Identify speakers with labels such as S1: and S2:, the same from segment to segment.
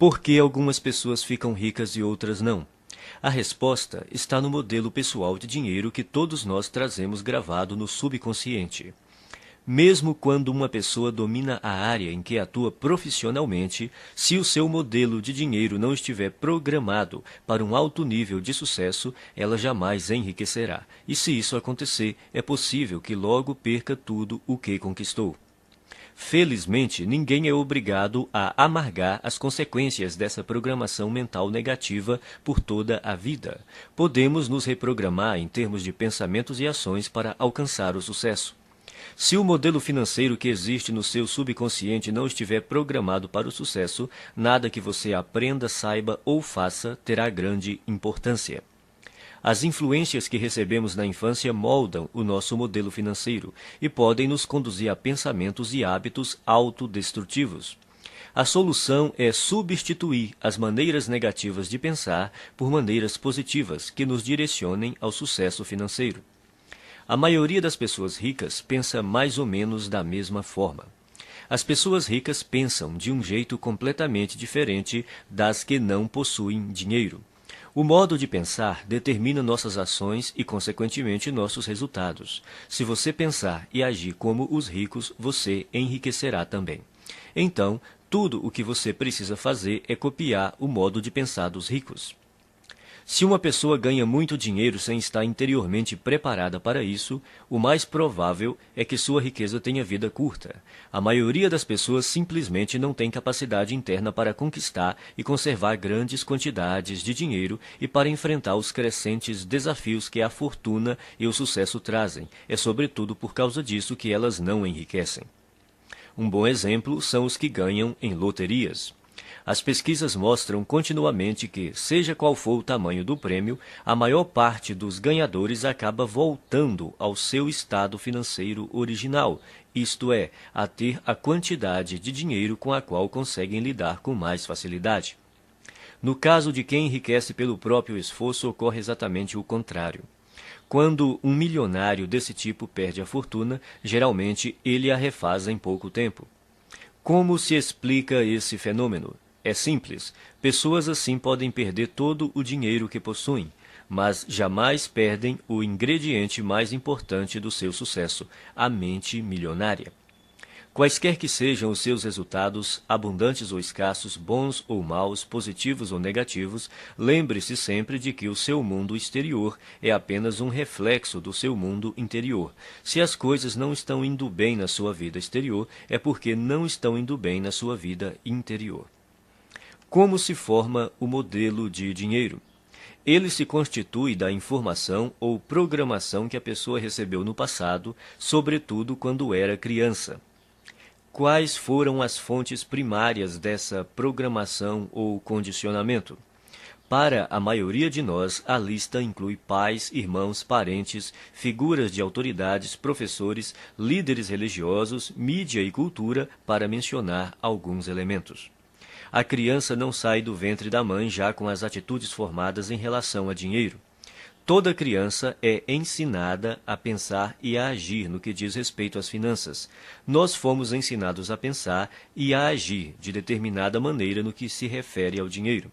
S1: Por que algumas pessoas ficam ricas e outras não? A resposta está no modelo pessoal de dinheiro que todos nós trazemos gravado no subconsciente. Mesmo quando uma pessoa domina a área em que atua profissionalmente, se o seu modelo de dinheiro não estiver programado para um alto nível de sucesso, ela jamais enriquecerá. E se isso acontecer, é possível que logo perca tudo o que conquistou. Felizmente, ninguém é obrigado a amargar as consequências dessa programação mental negativa por toda a vida. Podemos nos reprogramar em termos de pensamentos e ações para alcançar o sucesso. Se o modelo financeiro que existe no seu subconsciente não estiver programado para o sucesso, nada que você aprenda, saiba ou faça terá grande importância. As influências que recebemos na infância moldam o nosso modelo financeiro e podem nos conduzir a pensamentos e hábitos autodestrutivos. A solução é substituir as maneiras negativas de pensar por maneiras positivas que nos direcionem ao sucesso financeiro. A maioria das pessoas ricas pensa mais ou menos da mesma forma. As pessoas ricas pensam de um jeito completamente diferente das que não possuem dinheiro. O modo de pensar determina nossas ações e, consequentemente, nossos resultados. Se você pensar e agir como os ricos, você enriquecerá também. Então, tudo o que você precisa fazer é copiar o modo de pensar dos ricos. Se uma pessoa ganha muito dinheiro sem estar interiormente preparada para isso, o mais provável é que sua riqueza tenha vida curta. A maioria das pessoas simplesmente não tem capacidade interna para conquistar e conservar grandes quantidades de dinheiro e para enfrentar os crescentes desafios que a fortuna e o sucesso trazem. É sobretudo por causa disso que elas não enriquecem. Um bom exemplo são os que ganham em loterias. As pesquisas mostram continuamente que, seja qual for o tamanho do prêmio, a maior parte dos ganhadores acaba voltando ao seu estado financeiro original, isto é, a ter a quantidade de dinheiro com a qual conseguem lidar com mais facilidade. No caso de quem enriquece pelo próprio esforço, ocorre exatamente o contrário. Quando um milionário desse tipo perde a fortuna, geralmente ele a refaz em pouco tempo. Como se explica esse fenômeno? É simples. Pessoas assim podem perder todo o dinheiro que possuem, mas jamais perdem o ingrediente mais importante do seu sucesso, a mente milionária. Quaisquer que sejam os seus resultados, abundantes ou escassos, bons ou maus, positivos ou negativos, lembre-se sempre de que o seu mundo exterior é apenas um reflexo do seu mundo interior. Se as coisas não estão indo bem na sua vida exterior, é porque não estão indo bem na sua vida interior. Como se forma o modelo de dinheiro? Ele se constitui da informação ou programação que a pessoa recebeu no passado, sobretudo quando era criança. Quais foram as fontes primárias dessa programação ou condicionamento? Para a maioria de nós, a lista inclui pais, irmãos, parentes, figuras de autoridades, professores, líderes religiosos, mídia e cultura, para mencionar alguns elementos. A criança não sai do ventre da mãe já com as atitudes formadas em relação a dinheiro. Toda criança é ensinada a pensar e a agir no que diz respeito às finanças. Nós fomos ensinados a pensar e a agir de determinada maneira no que se refere ao dinheiro.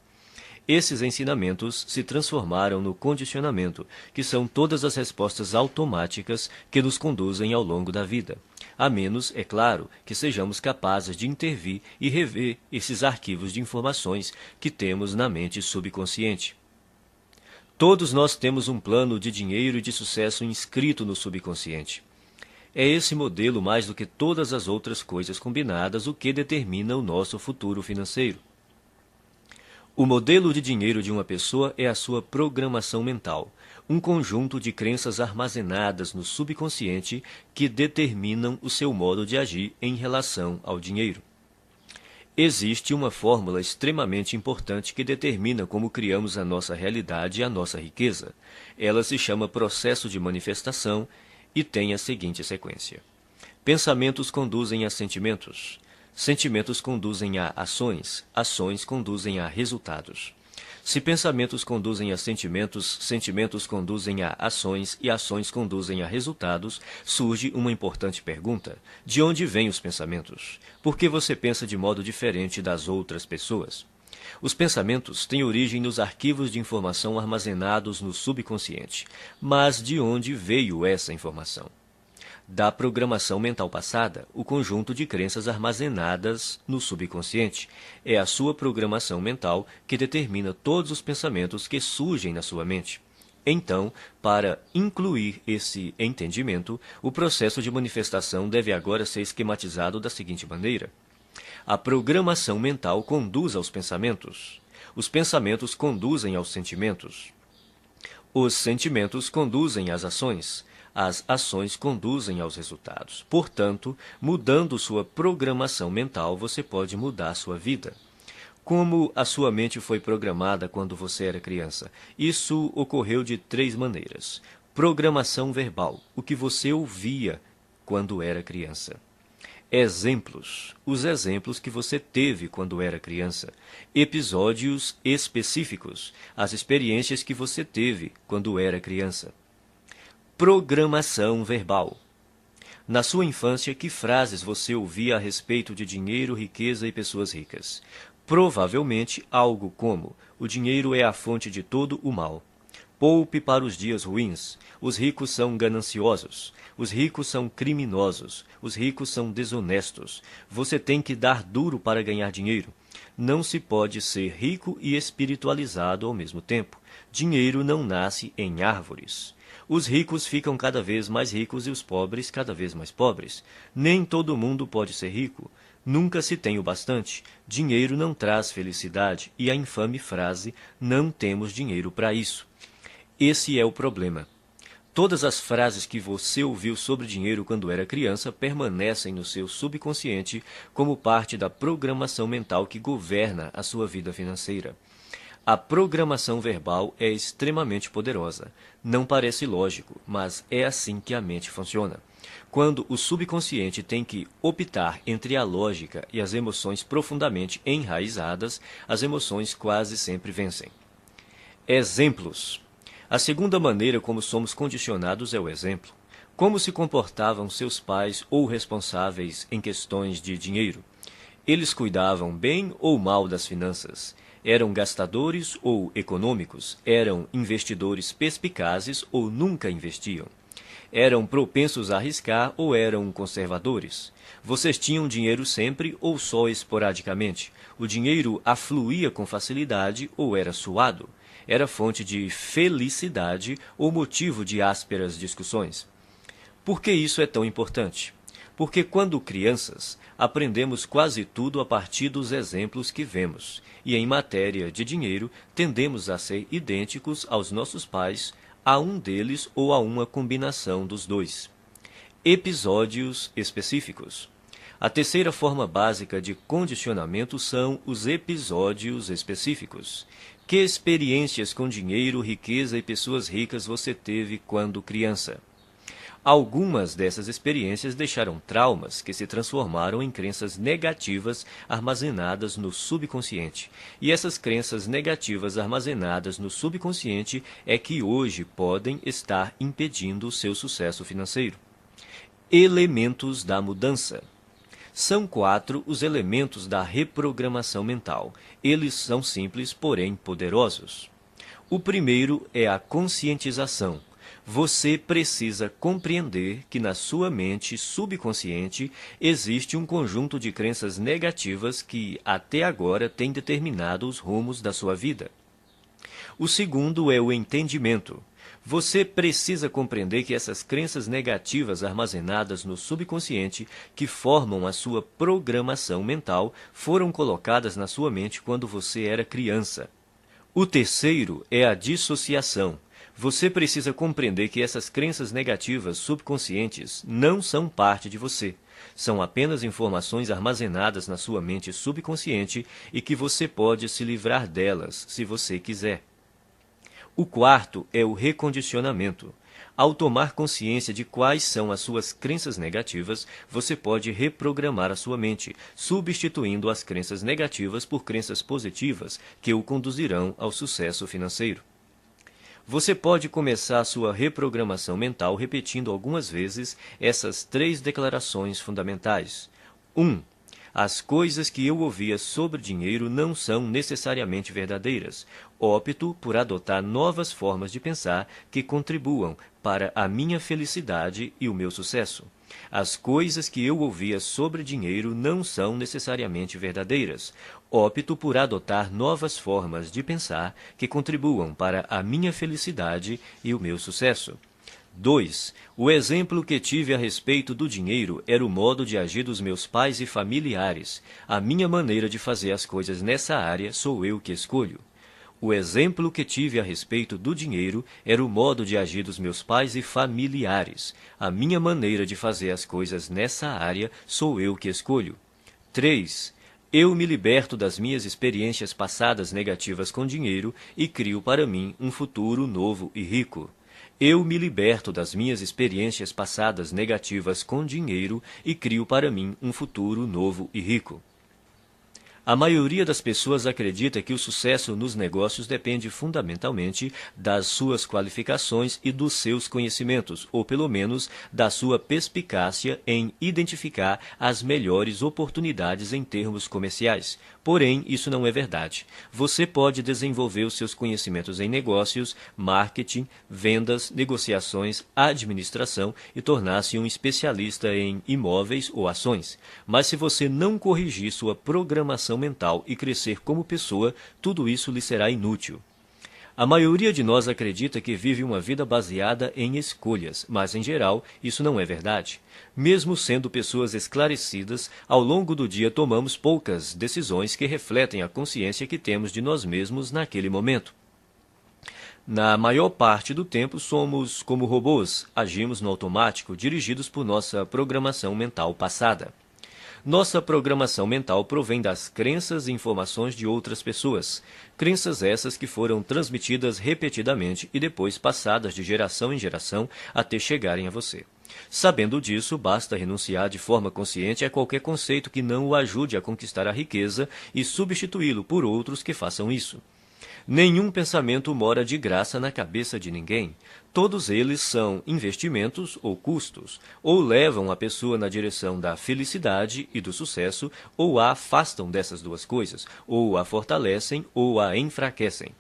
S1: Esses ensinamentos se transformaram no condicionamento, que são todas as respostas automáticas que nos conduzem ao longo da vida. A menos, é claro, que sejamos capazes de intervir e rever esses arquivos de informações que temos na mente subconsciente. Todos nós temos um plano de dinheiro e de sucesso inscrito no subconsciente. É esse modelo, mais do que todas as outras coisas combinadas, o que determina o nosso futuro financeiro. O modelo de dinheiro de uma pessoa é a sua programação mental, um conjunto de crenças armazenadas no subconsciente que determinam o seu modo de agir em relação ao dinheiro. Existe uma fórmula extremamente importante que determina como criamos a nossa realidade e a nossa riqueza. Ela se chama processo de manifestação e tem a seguinte sequência. Pensamentos conduzem a sentimentos. Sentimentos conduzem a ações. Ações conduzem a resultados. Se pensamentos conduzem a sentimentos, sentimentos conduzem a ações e ações conduzem a resultados, surge uma importante pergunta. De onde vêm os pensamentos? Por que você pensa de modo diferente das outras pessoas? Os pensamentos têm origem nos arquivos de informação armazenados no subconsciente. Mas de onde veio essa informação? Da programação mental passada, o conjunto de crenças armazenadas no subconsciente. É a sua programação mental que determina todos os pensamentos que surgem na sua mente. Então, para incluir esse entendimento, o processo de manifestação deve agora ser esquematizado da seguinte maneira. A programação mental conduz aos pensamentos. Os pensamentos conduzem aos sentimentos. Os sentimentos conduzem às ações. As ações conduzem aos resultados. Portanto, mudando sua programação mental, você pode mudar sua vida. Como a sua mente foi programada quando você era criança? Isso ocorreu de 3 maneiras. Programação verbal, o que você ouvia quando era criança. Exemplos, os exemplos que você teve quando era criança. Episódios específicos, as experiências que você teve quando era criança. Programação verbal. Na sua infância, que frases você ouvia a respeito de dinheiro, riqueza e pessoas ricas? Provavelmente algo como: o dinheiro é a fonte de todo o mal. Poupe para os dias ruins. Os ricos são gananciosos. Os ricos são criminosos. Os ricos são desonestos. Você tem que dar duro para ganhar dinheiro. Não se pode ser rico e espiritualizado ao mesmo tempo. Dinheiro não nasce em árvores. Os ricos ficam cada vez mais ricos e os pobres cada vez mais pobres. Nem todo mundo pode ser rico. Nunca se tem o bastante. Dinheiro não traz felicidade. E a infame frase: não temos dinheiro para isso. Esse é o problema. Todas as frases que você ouviu sobre dinheiro quando era criança permanecem no seu subconsciente como parte da programação mental que governa a sua vida financeira. A programação verbal é extremamente poderosa. Não parece lógico, mas é assim que a mente funciona. Quando o subconsciente tem que optar entre a lógica e as emoções profundamente enraizadas, as emoções quase sempre vencem. Exemplos. A segunda maneira como somos condicionados é o exemplo. Como se comportavam seus pais ou responsáveis em questões de dinheiro? Eles cuidavam bem ou mal das finanças? Eram gastadores ou econômicos? Eram investidores perspicazes ou nunca investiam? Eram propensos a arriscar ou eram conservadores? Vocês tinham dinheiro sempre ou só esporadicamente? O dinheiro afluía com facilidade ou era suado? Era fonte de felicidade ou motivo de ásperas discussões? Por que isso é tão importante? Porque quando crianças, aprendemos quase tudo a partir dos exemplos que vemos, e em matéria de dinheiro, tendemos a ser idênticos aos nossos pais, a um deles ou a uma combinação dos dois. Episódios específicos. A terceira forma básica de condicionamento são os episódios específicos. Que experiências com dinheiro, riqueza e pessoas ricas você teve quando criança? Algumas dessas experiências deixaram traumas que se transformaram em crenças negativas armazenadas no subconsciente. E essas crenças negativas armazenadas no subconsciente é que hoje podem estar impedindo o seu sucesso financeiro. Elementos da mudança. São 4 os elementos da reprogramação mental. Eles são simples, porém poderosos. O primeiro é a conscientização. Você precisa compreender que na sua mente subconsciente existe um conjunto de crenças negativas que até agora têm determinado os rumos da sua vida. O segundo é o entendimento. Você precisa compreender que essas crenças negativas armazenadas no subconsciente, que formam a sua programação mental, foram colocadas na sua mente quando você era criança. O terceiro é a dissociação. Você precisa compreender que essas crenças negativas subconscientes não são parte de você. São apenas informações armazenadas na sua mente subconsciente e que você pode se livrar delas, se você quiser. O quarto é o recondicionamento. Ao tomar consciência de quais são as suas crenças negativas, você pode reprogramar a sua mente, substituindo as crenças negativas por crenças positivas que o conduzirão ao sucesso financeiro. Você pode começar a sua reprogramação mental repetindo algumas vezes essas 3 declarações fundamentais. 1. As coisas que eu ouvia sobre dinheiro não são necessariamente verdadeiras. Opto por adotar novas formas de pensar que contribuam para a minha felicidade e o meu sucesso. As coisas que eu ouvia sobre dinheiro não são necessariamente verdadeiras. Opto por adotar novas formas de pensar que contribuam para a minha felicidade e o meu sucesso. 2. O exemplo que tive a respeito do dinheiro era o modo de agir dos meus pais e familiares. A minha maneira de fazer as coisas nessa área sou eu que escolho. O exemplo que tive a respeito do dinheiro era o modo de agir dos meus pais e familiares. A minha maneira de fazer as coisas nessa área sou eu que escolho. 3. Eu me liberto das minhas experiências passadas negativas com dinheiro e crio para mim um futuro novo e rico. Eu me liberto das minhas experiências passadas negativas com dinheiro e crio para mim um futuro novo e rico. A maioria das pessoas acredita que o sucesso nos negócios depende fundamentalmente das suas qualificações e dos seus conhecimentos, ou pelo menos da sua perspicácia em identificar as melhores oportunidades em termos comerciais. Porém, isso não é verdade. Você pode desenvolver os seus conhecimentos em negócios, marketing, vendas, negociações, administração e tornar-se um especialista em imóveis ou ações. Mas se você não corrigir sua programação mental e crescer como pessoa, tudo isso lhe será inútil. A maioria de nós acredita que vive uma vida baseada em escolhas, mas em geral isso não é verdade. Mesmo sendo pessoas esclarecidas, ao longo do dia tomamos poucas decisões que refletem a consciência que temos de nós mesmos naquele momento. Na maior parte do tempo somos como robôs, agimos no automático, dirigidos por nossa programação mental passada. Nossa programação mental provém das crenças e informações de outras pessoas. Crenças essas que foram transmitidas repetidamente e depois passadas de geração em geração até chegarem a você. Sabendo disso, basta renunciar de forma consciente a qualquer conceito que não o ajude a conquistar a riqueza e substituí-lo por outros que façam isso. Nenhum pensamento mora de graça na cabeça de ninguém. Todos eles são investimentos ou custos, ou levam a pessoa na direção da felicidade e do sucesso, ou a afastam dessas duas coisas, ou a fortalecem ou a enfraquecem.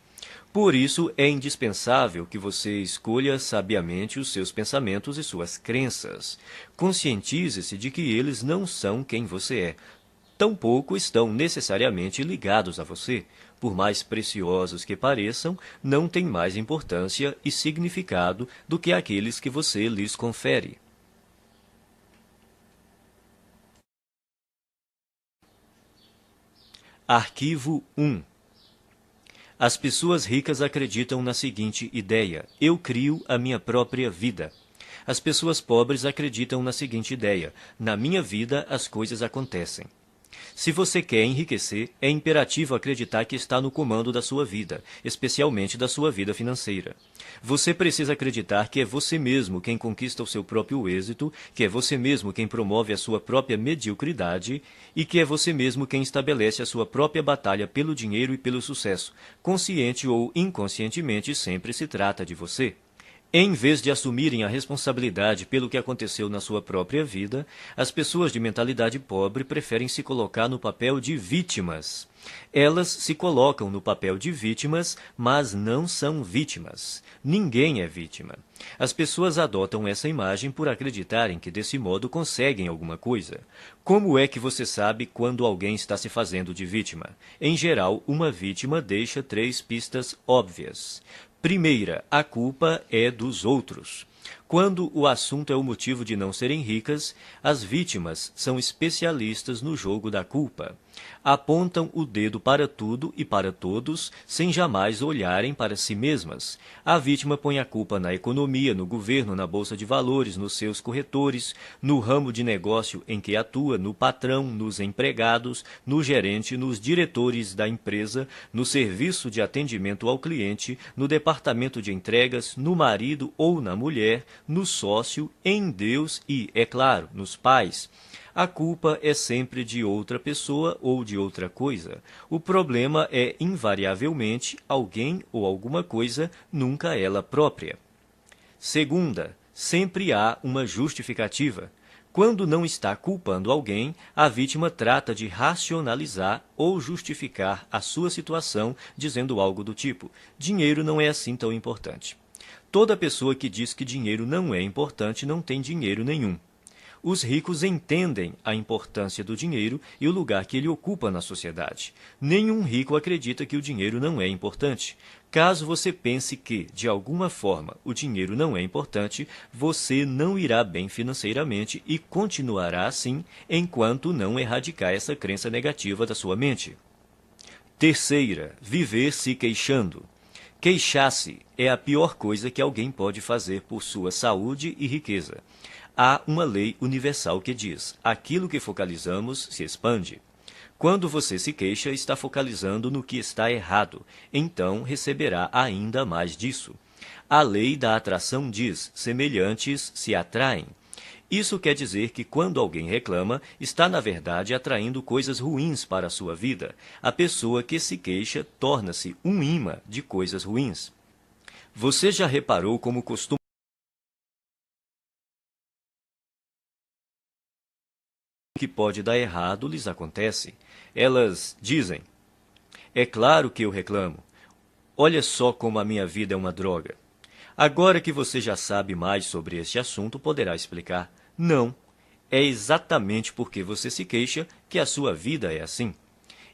S1: Por isso, é indispensável que você escolha sabiamente os seus pensamentos e suas crenças. Conscientize-se de que eles não são quem você é. Tampouco estão necessariamente ligados a você. Por mais preciosos que pareçam, não têm mais importância e significado do que aqueles que você lhes confere. Arquivo 1. As pessoas ricas acreditam na seguinte ideia: eu crio a minha própria vida. As pessoas pobres acreditam na seguinte ideia: na minha vida as coisas acontecem. Se você quer enriquecer, é imperativo acreditar que está no comando da sua vida, especialmente da sua vida financeira. Você precisa acreditar que é você mesmo quem conquista o seu próprio êxito, que é você mesmo quem promove a sua própria mediocridade e que é você mesmo quem estabelece a sua própria batalha pelo dinheiro e pelo sucesso. Consciente ou inconscientemente, sempre se trata de você. Em vez de assumirem a responsabilidade pelo que aconteceu na sua própria vida, as pessoas de mentalidade pobre preferem se colocar no papel de vítimas. Elas se colocam no papel de vítimas, mas não são vítimas. Ninguém é vítima. As pessoas adotam essa imagem por acreditarem que desse modo conseguem alguma coisa. Como é que você sabe quando alguém está se fazendo de vítima? Em geral, uma vítima deixa 3 pistas óbvias. Primeira, a culpa é dos outros. Quando o assunto é o motivo de não serem ricas, as vítimas são especialistas no jogo da culpa. Apontam o dedo para tudo e para todos, sem jamais olharem para si mesmas. A vítima põe a culpa na economia, no governo, na bolsa de valores, nos seus corretores, no ramo de negócio em que atua, no patrão, nos empregados, no gerente, nos diretores da empresa, no serviço de atendimento ao cliente, no departamento de entregas, no marido ou na mulher, no sócio, em Deus e, é claro, nos pais. A culpa é sempre de outra pessoa ou de outra coisa. O problema é, invariavelmente, alguém ou alguma coisa, nunca ela própria. Segunda, sempre há uma justificativa. Quando não está culpando alguém, a vítima trata de racionalizar ou justificar a sua situação dizendo algo do tipo: dinheiro não é assim tão importante. Toda pessoa que diz que dinheiro não é importante não tem dinheiro nenhum. Os ricos entendem a importância do dinheiro e o lugar que ele ocupa na sociedade. Nenhum rico acredita que o dinheiro não é importante. Caso você pense que, de alguma forma, o dinheiro não é importante, você não irá bem financeiramente e continuará assim enquanto não erradicar essa crença negativa da sua mente. Terceira, viver se queixando. Queixar-se é a pior coisa que alguém pode fazer por sua saúde e riqueza. Há uma lei universal que diz: aquilo que focalizamos se expande. Quando você se queixa, está focalizando no que está errado, então receberá ainda mais disso. A lei da atração diz: semelhantes se atraem. Isso quer dizer que quando alguém reclama, está na verdade atraindo coisas ruins para a sua vida. A pessoa que se queixa torna-se um imã de coisas ruins. Você já reparou como costuma que pode dar errado lhes acontece? Elas dizem: é claro que eu reclamo. Olha só como a minha vida é uma droga. Agora que você já sabe mais sobre este assunto, poderá explicar: não, é exatamente porque você se queixa que a sua vida é assim.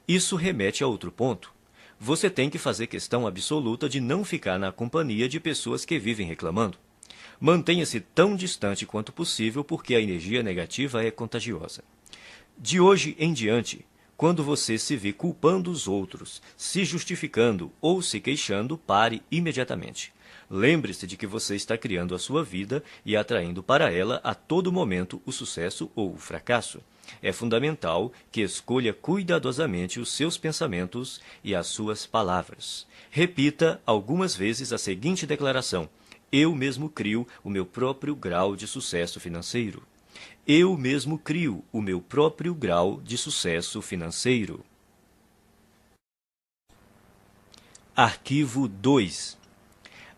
S1: Isso remete a outro ponto. Você tem que fazer questão absoluta de não ficar na companhia de pessoas que vivem reclamando. Mantenha-se tão distante quanto possível porque a energia negativa é contagiosa. De hoje em diante, quando você se vê culpando os outros, se justificando ou se queixando, pare imediatamente. Lembre-se de que você está criando a sua vida e atraindo para ela a todo momento o sucesso ou o fracasso. É fundamental que escolha cuidadosamente os seus pensamentos e as suas palavras. Repita algumas vezes a seguinte declaração: eu mesmo crio o meu próprio grau de sucesso financeiro. Eu mesmo crio o meu próprio grau de sucesso financeiro. Arquivo 2.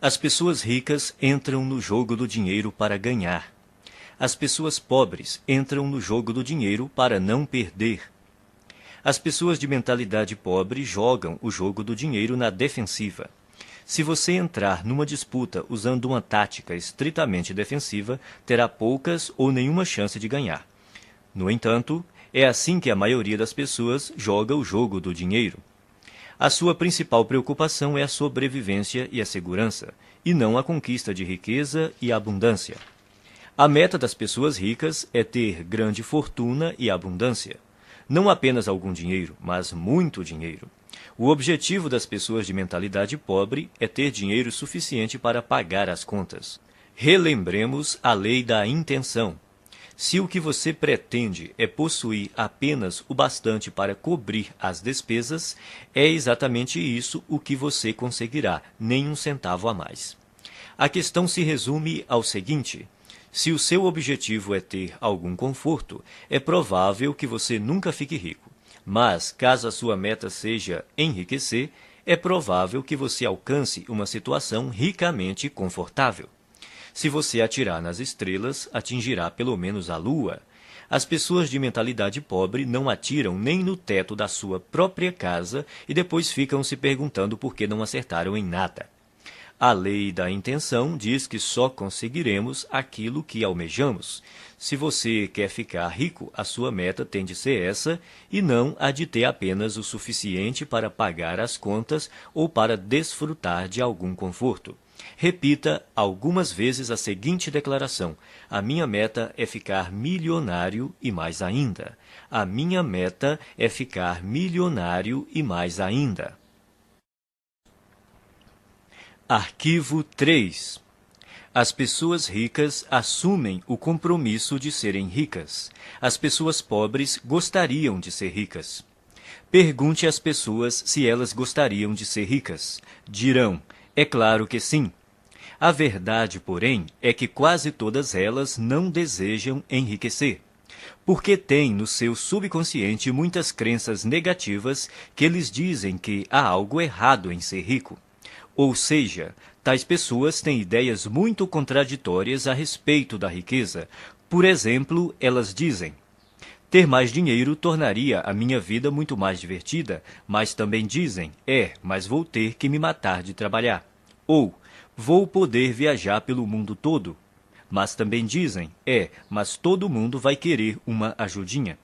S1: As pessoas ricas entram no jogo do dinheiro para ganhar. As pessoas pobres entram no jogo do dinheiro para não perder. As pessoas de mentalidade pobre jogam o jogo do dinheiro na defensiva. Se você entrar numa disputa usando uma tática estritamente defensiva, terá poucas ou nenhuma chance de ganhar. No entanto, é assim que a maioria das pessoas joga o jogo do dinheiro. A sua principal preocupação é a sobrevivência e a segurança, e não a conquista de riqueza e abundância. A meta das pessoas ricas é ter grande fortuna e abundância. Não apenas algum dinheiro, mas muito dinheiro. O objetivo das pessoas de mentalidade pobre é ter dinheiro suficiente para pagar as contas. Relembremos a lei da intenção. Se o que você pretende é possuir apenas o bastante para cobrir as despesas, é exatamente isso o que você conseguirá, nem um centavo a mais. A questão se resume ao seguinte: se o seu objetivo é ter algum conforto, é provável que você nunca fique rico. Mas, caso a sua meta seja enriquecer, é provável que você alcance uma situação ricamente confortável. Se você atirar nas estrelas, atingirá pelo menos a lua. As pessoas de mentalidade pobre não atiram nem no teto da sua própria casa e depois ficam se perguntando por que não acertaram em nada. A lei da intenção diz que só conseguiremos aquilo que almejamos. Se você quer ficar rico, a sua meta tem de ser essa e não a de ter apenas o suficiente para pagar as contas ou para desfrutar de algum conforto. Repita algumas vezes a seguinte declaração: a minha meta é ficar milionário e mais ainda. A minha meta é ficar milionário e mais ainda. Arquivo 3. As pessoas ricas assumem o compromisso de serem ricas. As pessoas pobres gostariam de ser ricas. Pergunte às pessoas se elas gostariam de ser ricas. Dirão: é claro que sim. A verdade, porém, é que quase todas elas não desejam enriquecer, porque têm no seu subconsciente muitas crenças negativas que lhes dizem que há algo errado em ser rico. Ou seja, tais pessoas têm ideias muito contraditórias a respeito da riqueza, Por exemplo, elas dizem: ter mais dinheiro tornaria a minha vida muito mais divertida, mas também dizem: mas vou ter que me matar de trabalhar. Ou, vou poder viajar pelo mundo todo. Mas também dizem: mas todo mundo vai querer uma ajudinha.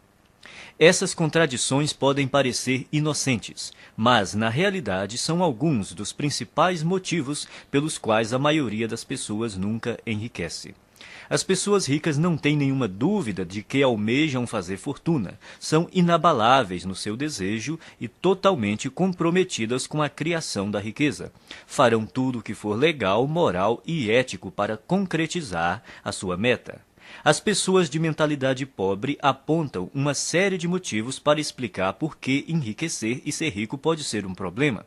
S1: Essas contradições podem parecer inocentes, mas na realidade são alguns dos principais motivos pelos quais a maioria das pessoas nunca enriquece. As pessoas ricas não têm nenhuma dúvida de que almejam fazer fortuna, são inabaláveis no seu desejo e totalmente comprometidas com a criação da riqueza. Farão tudo o que for legal, moral e ético para concretizar a sua meta. As pessoas de mentalidade pobre apontam uma série de motivos para explicar por que enriquecer e ser rico pode ser um problema.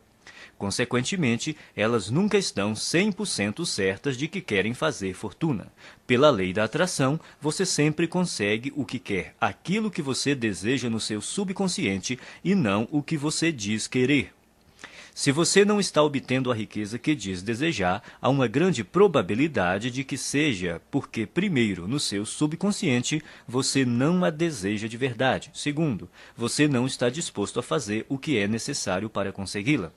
S1: Consequentemente, elas nunca estão 100% certas de que querem fazer fortuna. Pela lei da atração, você sempre consegue o que quer, aquilo que você deseja no seu subconsciente e não o que você diz querer. Se você não está obtendo a riqueza que diz desejar, há uma grande probabilidade de que seja porque, primeiro, no seu subconsciente, você não a deseja de verdade. Segundo, você não está disposto a fazer o que é necessário para consegui-la.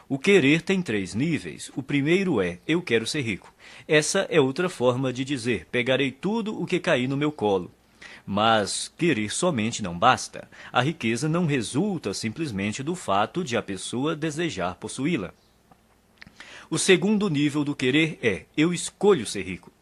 S1: O querer tem 3 níveis. O primeiro é: eu quero ser rico. Essa é outra forma de dizer: pegarei tudo o que cair no meu colo. Mas querer somente não basta. A riqueza não resulta simplesmente do fato de a pessoa desejar possuí-la. O segundo nível do querer é: eu escolho ser rico.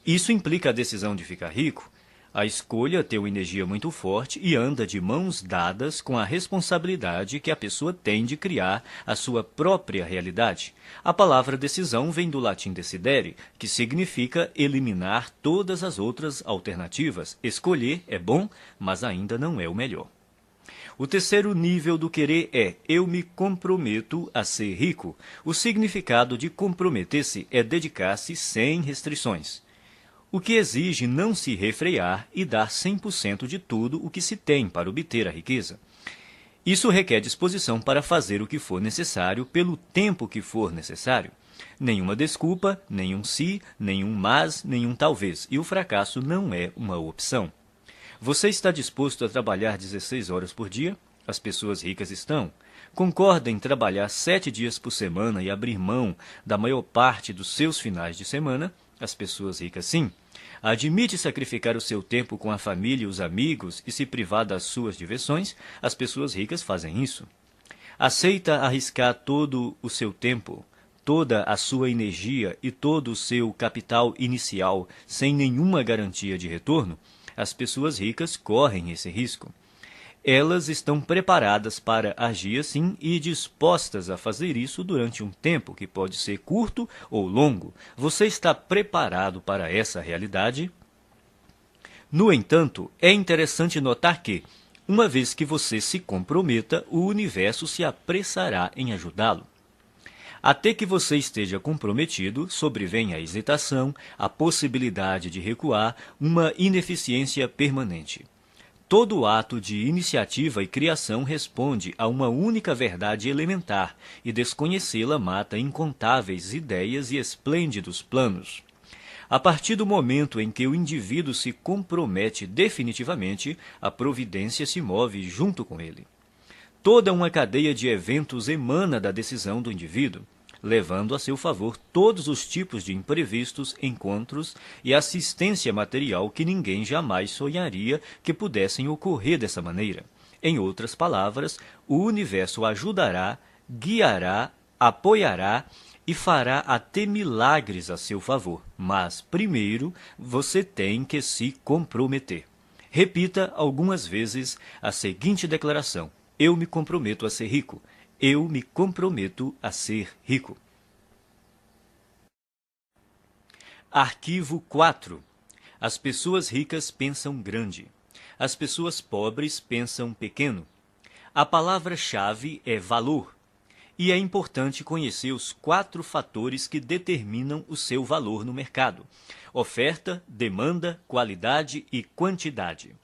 S1: Isso implica a decisão de ficar rico. A escolha tem uma energia muito forte e anda de mãos dadas com a responsabilidade que a pessoa tem de criar a sua própria realidade. A palavra decisão vem do latim decidere, que significa eliminar todas as outras alternativas. Escolher é bom, mas ainda não é o melhor. O terceiro nível do querer é: eu me comprometo a ser rico. O significado de comprometer-se é dedicar-se sem restrições, o que exige não se refrear e dar 100% de tudo o que se tem para obter a riqueza. Isso requer disposição para fazer o que for necessário pelo tempo que for necessário. Nenhuma desculpa, nenhum se, nenhum mas, nenhum talvez, e o fracasso não é uma opção. Você está disposto a trabalhar 16 horas por dia? As pessoas ricas estão. Concorda em trabalhar 7 dias por semana e abrir mão da maior parte dos seus finais de semana? As pessoas ricas sim. Admite sacrificar o seu tempo com a família e os amigos e se privar das suas diversões? As pessoas ricas fazem isso. Aceita arriscar todo o seu tempo, toda a sua energia e todo o seu capital inicial sem nenhuma garantia de retorno? As pessoas ricas correm esse risco. Elas estão preparadas para agir assim e dispostas a fazer isso durante um tempo que pode ser curto ou longo. Você está preparado para essa realidade? No entanto, é interessante notar que, uma vez que você se comprometa, o universo se apressará em ajudá-lo. Até que você esteja comprometido, sobrevém a hesitação, a possibilidade de recuar, uma ineficiência permanente. Todo ato de iniciativa e criação responde a uma única verdade elementar, e desconhecê-la mata incontáveis ideias e esplêndidos planos. A partir do momento em que o indivíduo se compromete definitivamente, a providência se move junto com ele. Toda uma cadeia de eventos emana da decisão do indivíduo, levando a seu favor todos os tipos de imprevistos, encontros e assistência material que ninguém jamais sonharia que pudessem ocorrer dessa maneira. Em outras palavras, o universo ajudará, guiará, apoiará e fará até milagres a seu favor. Mas, primeiro, você tem que se comprometer. Repita algumas vezes a seguinte declaração: eu me comprometo a ser rico. Eu me comprometo a ser rico. Arquivo 4. As pessoas ricas pensam grande. As pessoas pobres pensam pequeno. A palavra-chave é valor. E é importante conhecer os 4 fatores que determinam o seu valor no mercado: oferta, demanda, qualidade e quantidade.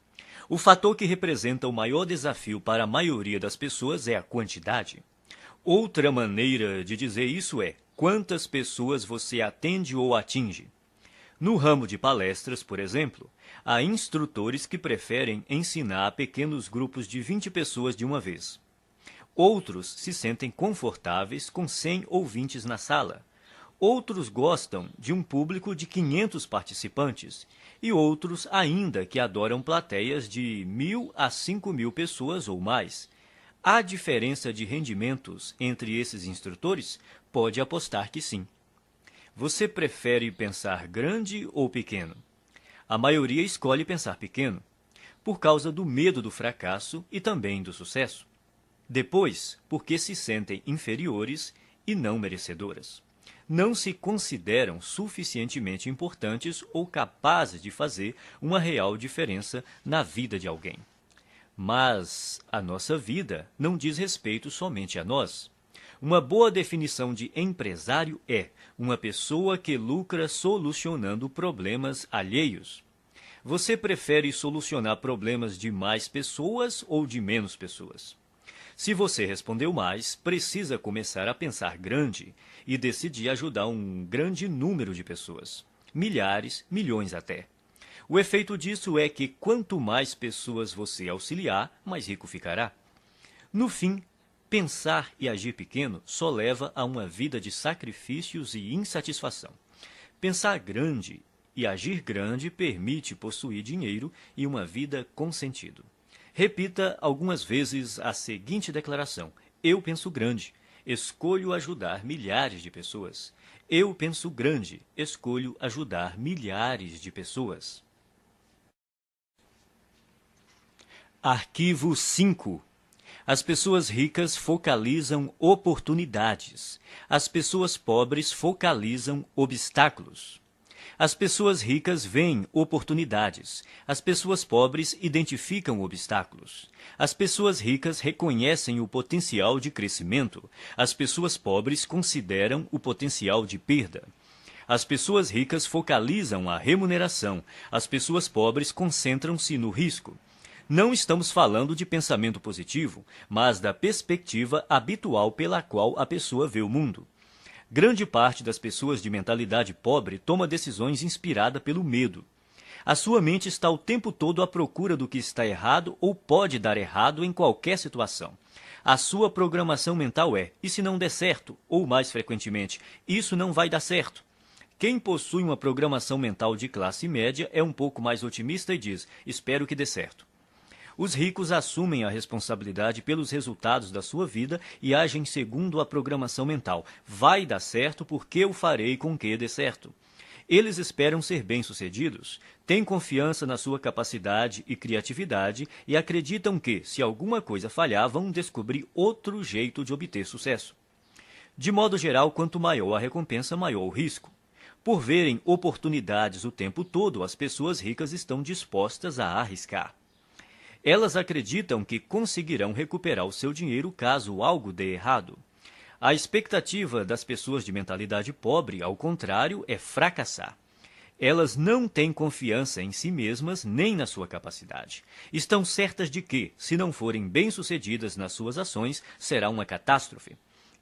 S1: O fator que representa o maior desafio para a maioria das pessoas é a quantidade. Outra maneira de dizer isso é: quantas pessoas você atende ou atinge? No ramo de palestras, por exemplo, há instrutores que preferem ensinar a pequenos grupos de 20 pessoas de uma vez. Outros se sentem confortáveis com 100 ouvintes na sala. Outros gostam de um público de 500 participantes e outros ainda que adoram plateias de 1.000 a 5.000 pessoas ou mais. Há diferença de rendimentos entre esses instrutores? Pode apostar que sim. Você prefere pensar grande ou pequeno? A maioria escolhe pensar pequeno, por causa do medo do fracasso e também do sucesso. Depois, porque se sentem inferiores e não merecedoras. Não se consideram suficientemente importantes ou capazes de fazer uma real diferença na vida de alguém. Mas a nossa vida não diz respeito somente a nós. Uma boa definição de empresário é uma pessoa que lucra solucionando problemas alheios. Você prefere solucionar problemas de mais pessoas ou de menos pessoas? Se você respondeu mais, precisa começar a pensar grande e decidir ajudar um grande número de pessoas. Milhares, milhões até. O efeito disso é que quanto mais pessoas você auxiliar, mais rico ficará. No fim, pensar e agir pequeno só leva a uma vida de sacrifícios e insatisfação. Pensar grande e agir grande permite possuir dinheiro e uma vida com sentido. Repita algumas vezes a seguinte declaração: eu penso grande, escolho ajudar milhares de pessoas. Eu penso grande, escolho ajudar milhares de pessoas. Arquivo 5. As pessoas ricas focalizam oportunidades. As pessoas pobres focalizam obstáculos. As pessoas ricas veem oportunidades. As pessoas pobres identificam obstáculos. As pessoas ricas reconhecem o potencial de crescimento. As pessoas pobres consideram o potencial de perda. As pessoas ricas focalizam a remuneração. As pessoas pobres concentram-se no risco. Não estamos falando de pensamento positivo, mas da perspectiva habitual pela qual a pessoa vê o mundo. Grande parte das pessoas de mentalidade pobre toma decisões inspirada pelo medo. A sua mente está o tempo todo à procura do que está errado ou pode dar errado em qualquer situação. A sua programação mental é: e se não der certo? Ou, mais frequentemente, isso não vai dar certo. Quem possui uma programação mental de classe média é um pouco mais otimista e diz: espero que dê certo. Os ricos assumem a responsabilidade pelos resultados da sua vida e agem segundo a programação mental. Vai dar certo porque eu farei com que dê certo. Eles esperam ser bem-sucedidos, têm confiança na sua capacidade e criatividade e acreditam que, se alguma coisa falhar, vão descobrir outro jeito de obter sucesso. De modo geral, quanto maior a recompensa, maior o risco. Por verem oportunidades o tempo todo, as pessoas ricas estão dispostas a arriscar. Elas acreditam que conseguirão recuperar o seu dinheiro caso algo dê errado. A expectativa das pessoas de mentalidade pobre, ao contrário, é fracassar. Elas não têm confiança em si mesmas nem na sua capacidade. Estão certas de que, se não forem bem-sucedidas nas suas ações, será uma catástrofe.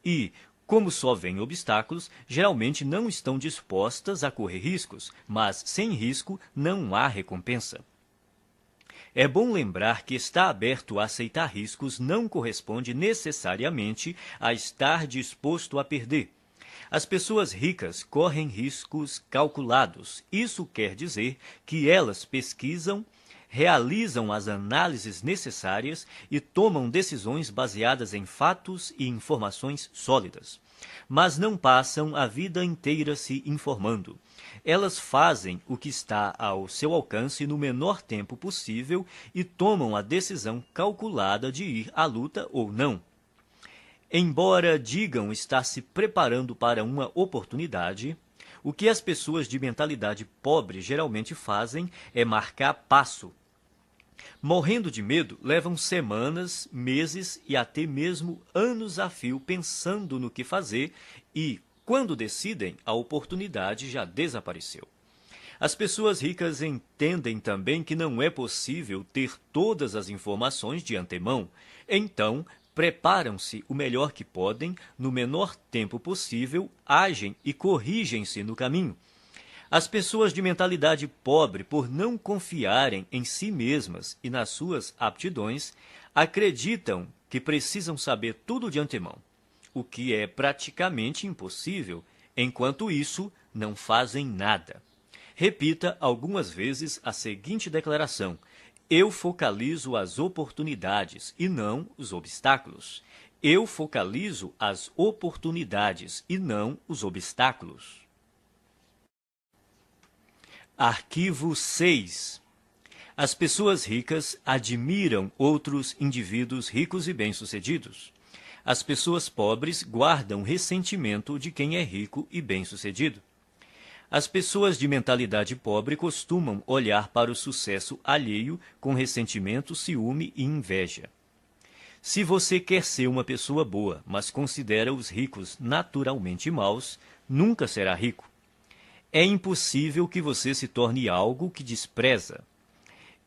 S1: E, como só veem obstáculos, geralmente não estão dispostas a correr riscos, mas sem risco não há recompensa. É bom lembrar que estar aberto a aceitar riscos não corresponde necessariamente a estar disposto a perder. As pessoas ricas correm riscos calculados. Isso quer dizer que elas pesquisam, realizam as análises necessárias e tomam decisões baseadas em fatos e informações sólidas. Mas não passam a vida inteira se informando. Elas fazem o que está ao seu alcance no menor tempo possível e tomam a decisão calculada de ir à luta ou não. Embora digam estar se preparando para uma oportunidade, o que as pessoas de mentalidade pobre geralmente fazem é marcar passo. Morrendo de medo, levam semanas, meses e até mesmo anos a fio pensando no que fazer e, quando decidem, a oportunidade já desapareceu. As pessoas ricas entendem também que não é possível ter todas as informações de antemão. Então, preparam-se o melhor que podem, no menor tempo possível, agem e corrigem-se no caminho. As pessoas de mentalidade pobre, por não confiarem em si mesmas e nas suas aptidões, acreditam que precisam saber tudo de antemão, o que é praticamente impossível. Enquanto isso, não fazem nada. Repita algumas vezes a seguinte declaração: eu focalizo as oportunidades e não os obstáculos. Eu focalizo as oportunidades e não os obstáculos. Arquivo 6. As pessoas ricas admiram outros indivíduos ricos e bem-sucedidos. As pessoas pobres guardam ressentimento de quem é rico e bem-sucedido. As pessoas de mentalidade pobre costumam olhar para o sucesso alheio com ressentimento, ciúme e inveja. Se você quer ser uma pessoa boa, mas considera os ricos naturalmente maus, nunca será rico. É impossível que você se torne algo que despreza.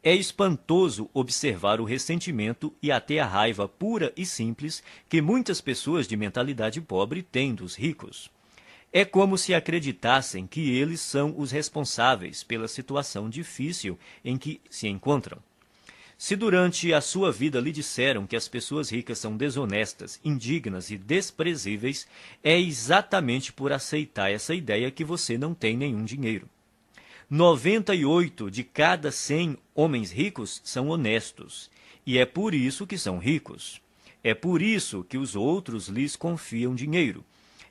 S1: É espantoso observar o ressentimento e até a raiva pura e simples que muitas pessoas de mentalidade pobre têm dos ricos. É como se acreditassem que eles são os responsáveis pela situação difícil em que se encontram. Se durante a sua vida lhe disseram que as pessoas ricas são desonestas, indignas e desprezíveis, é exatamente por aceitar essa ideia que você não tem nenhum dinheiro. 98 de cada 100 homens ricos são honestos, e é por isso que são ricos. É por isso que os outros lhes confiam dinheiro.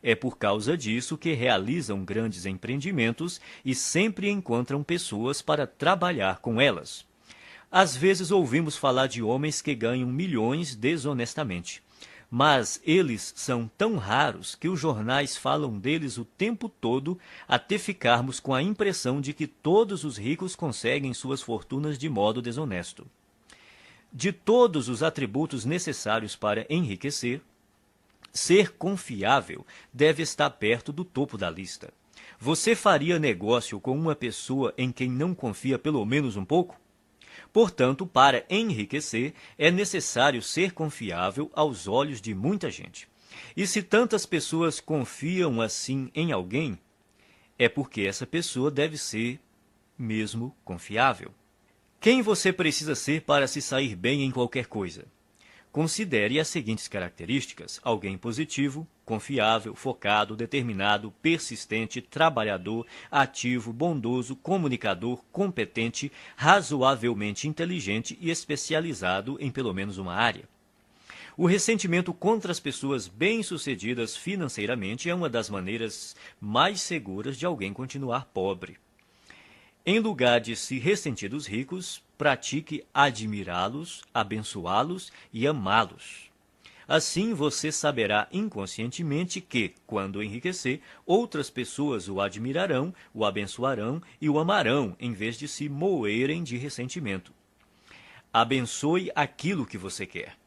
S1: É por causa disso que realizam grandes empreendimentos e sempre encontram pessoas para trabalhar com elas. Às vezes ouvimos falar de homens que ganham milhões desonestamente, mas eles são tão raros que os jornais falam deles o tempo todo até ficarmos com a impressão de que todos os ricos conseguem suas fortunas de modo desonesto. De todos os atributos necessários para enriquecer, ser confiável deve estar perto do topo da lista. Você faria negócio com uma pessoa em quem não confia pelo menos um pouco? Portanto, para enriquecer, é necessário ser confiável aos olhos de muita gente. E se tantas pessoas confiam assim em alguém, é porque essa pessoa deve ser mesmo confiável. Quem você precisa ser para se sair bem em qualquer coisa? Considere as seguintes características: alguém positivo, confiável, focado, determinado, persistente, trabalhador, ativo, bondoso, comunicador, competente, razoavelmente inteligente e especializado em pelo menos uma área. O ressentimento contra as pessoas bem-sucedidas financeiramente é uma das maneiras mais seguras de alguém continuar pobre. Em lugar de se ressentir dos ricos, pratique admirá-los, abençoá-los e amá-los. Assim você saberá inconscientemente que, quando enriquecer, outras pessoas o admirarão, o abençoarão e o amarão, em vez de se moerem de ressentimento. Abençoe aquilo que você quer.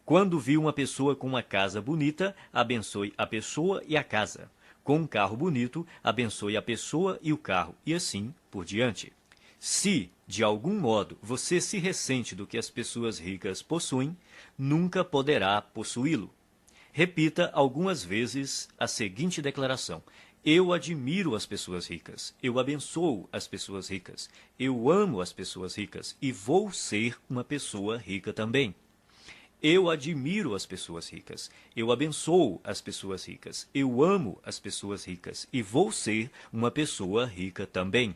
S1: Quando viu uma pessoa com uma casa bonita, abençoe a pessoa e a casa. Com um carro bonito, abençoe a pessoa e o carro, e assim por diante. Se, de algum modo, você se ressente do que as pessoas ricas possuem, nunca poderá possuí-lo. Repita algumas vezes a seguinte declaração: eu admiro as pessoas ricas, eu abençoo as pessoas ricas, eu amo as pessoas ricas e vou ser uma pessoa rica também. Eu admiro as pessoas ricas, eu abençoo as pessoas ricas, eu amo as pessoas ricas e vou ser uma pessoa rica também.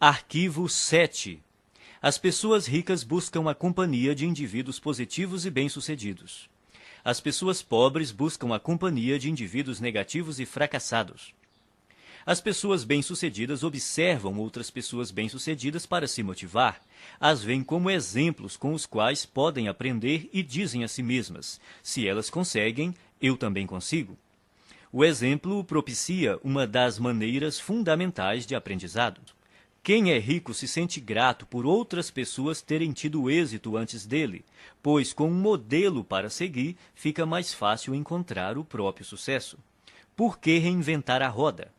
S1: Arquivo 7. As pessoas ricas buscam a companhia de indivíduos positivos e bem-sucedidos. As pessoas pobres buscam a companhia de indivíduos negativos e fracassados. As pessoas bem-sucedidas observam outras pessoas bem-sucedidas para se motivar. As veem como exemplos com os quais podem aprender e dizem a si mesmas: se elas conseguem, eu também consigo. O exemplo propicia uma das maneiras fundamentais de aprendizado. Quem é rico se sente grato por outras pessoas terem tido êxito antes dele, pois com um modelo para seguir, fica mais fácil encontrar o próprio sucesso. Por que reinventar a roda?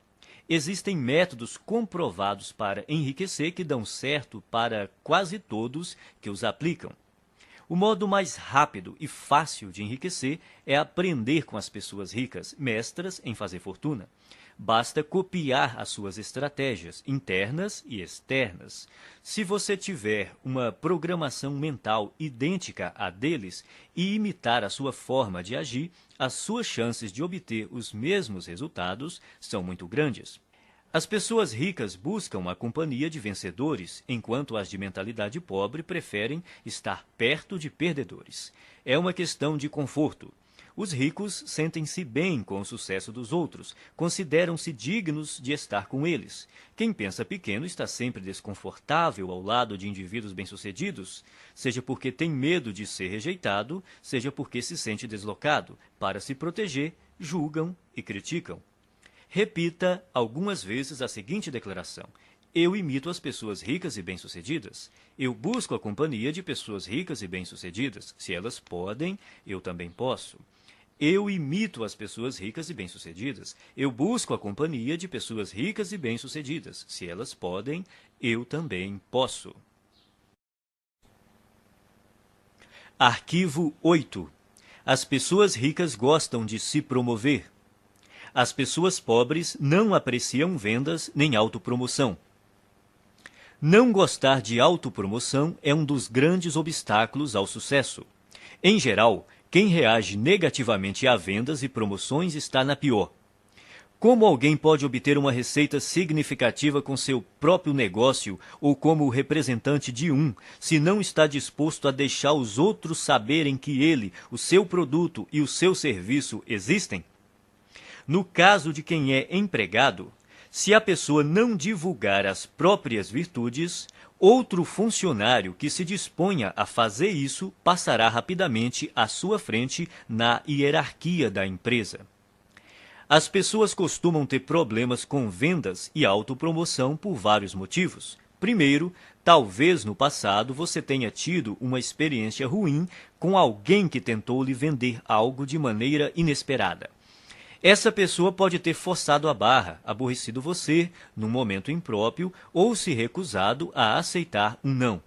S1: Existem métodos comprovados para enriquecer que dão certo para quase todos que os aplicam. O modo mais rápido e fácil de enriquecer é aprender com as pessoas ricas, mestras em fazer fortuna. Basta copiar as suas estratégias internas e externas. Se você tiver uma programação mental idêntica à deles e imitar a sua forma de agir, as suas chances de obter os mesmos resultados são muito grandes. As pessoas ricas buscam a companhia de vencedores, enquanto as de mentalidade pobre preferem estar perto de perdedores. É uma questão de conforto. Os ricos sentem-se bem com o sucesso dos outros, consideram-se dignos de estar com eles. Quem pensa pequeno está sempre desconfortável ao lado de indivíduos bem-sucedidos, seja porque tem medo de ser rejeitado, seja porque se sente deslocado. Para se proteger, julgam e criticam. Repita algumas vezes a seguinte declaração: eu imito as pessoas ricas e bem-sucedidas. Eu busco a companhia de pessoas ricas e bem-sucedidas. Se elas podem, eu também posso. Eu imito as pessoas ricas e bem-sucedidas. Eu busco a companhia de pessoas ricas e bem-sucedidas. Se elas podem, eu também posso. Arquivo 8. As pessoas ricas gostam de se promover. As pessoas pobres não apreciam vendas nem autopromoção. Não gostar de autopromoção é um dos grandes obstáculos ao sucesso. Em geral, quem reage negativamente a vendas e promoções está na pior. Como alguém pode obter uma receita significativa com seu próprio negócio ou como representante de um, se não está disposto a deixar os outros saberem que ele, o seu produto e o seu serviço existem? No caso de quem é empregado, se a pessoa não divulgar as próprias virtudes, outro funcionário que se disponha a fazer isso passará rapidamente à sua frente na hierarquia da empresa. As pessoas costumam ter problemas com vendas e autopromoção por vários motivos. Primeiro, talvez no passado você tenha tido uma experiência ruim com alguém que tentou lhe vender algo de maneira inesperada. Essa pessoa pode ter forçado a barra, aborrecido você num momento impróprio ou se recusado a aceitar um não.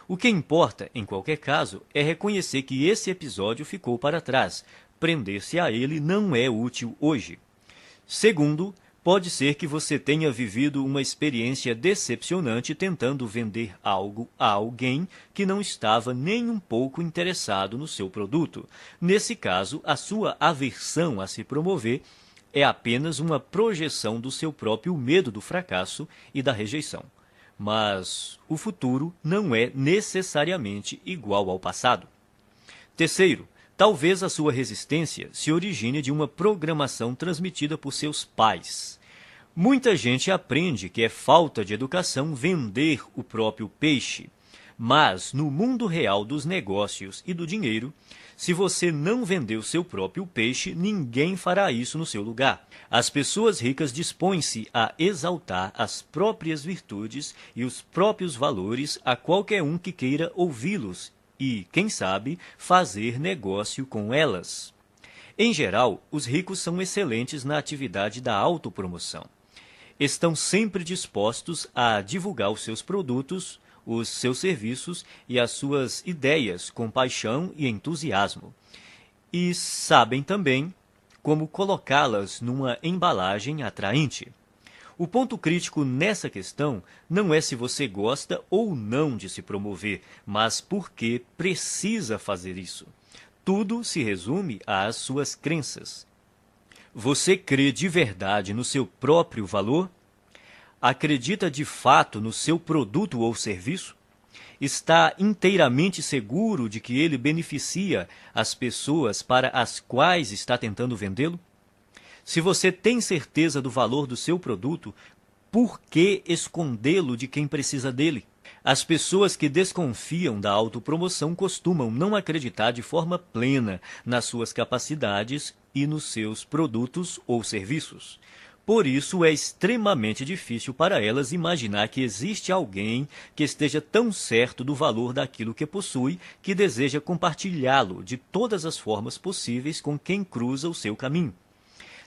S1: O que importa, em qualquer caso, é reconhecer que esse episódio ficou para trás. Prender-se a ele não é útil hoje. Segundo, pode ser que você tenha vivido uma experiência decepcionante tentando vender algo a alguém que não estava nem um pouco interessado no seu produto. Nesse caso, a sua aversão a se promover é apenas uma projeção do seu próprio medo do fracasso e da rejeição. Mas o futuro não é necessariamente igual ao passado. Terceiro, talvez a sua resistência se origine de uma programação transmitida por seus pais. Muita gente aprende que é falta de educação vender o próprio peixe. Mas, no mundo real dos negócios e do dinheiro, se você não vender o seu próprio peixe, ninguém fará isso no seu lugar. As pessoas ricas dispõem-se a exaltar as próprias virtudes e os próprios valores a qualquer um que queira ouvi-los e, quem sabe, fazer negócio com elas. Em geral, os ricos são excelentes na atividade da autopromoção. Estão sempre dispostos a divulgar os seus produtos, os seus serviços e as suas ideias com paixão e entusiasmo. E sabem também como colocá-las numa embalagem atraente. O ponto crítico nessa questão não é se você gosta ou não de se promover, mas por que precisa fazer isso. Tudo se resume às suas crenças. Você crê de verdade no seu próprio valor? Acredita de fato no seu produto ou serviço? Está inteiramente seguro de que ele beneficia as pessoas para as quais está tentando vendê-lo? Se você tem certeza do valor do seu produto, por que escondê-lo de quem precisa dele? As pessoas que desconfiam da autopromoção costumam não acreditar de forma plena nas suas capacidades e nos seus produtos ou serviços. Por isso, é extremamente difícil para elas imaginar que existe alguém que esteja tão certo do valor daquilo que possui que deseja compartilhá-lo de todas as formas possíveis com quem cruza o seu caminho.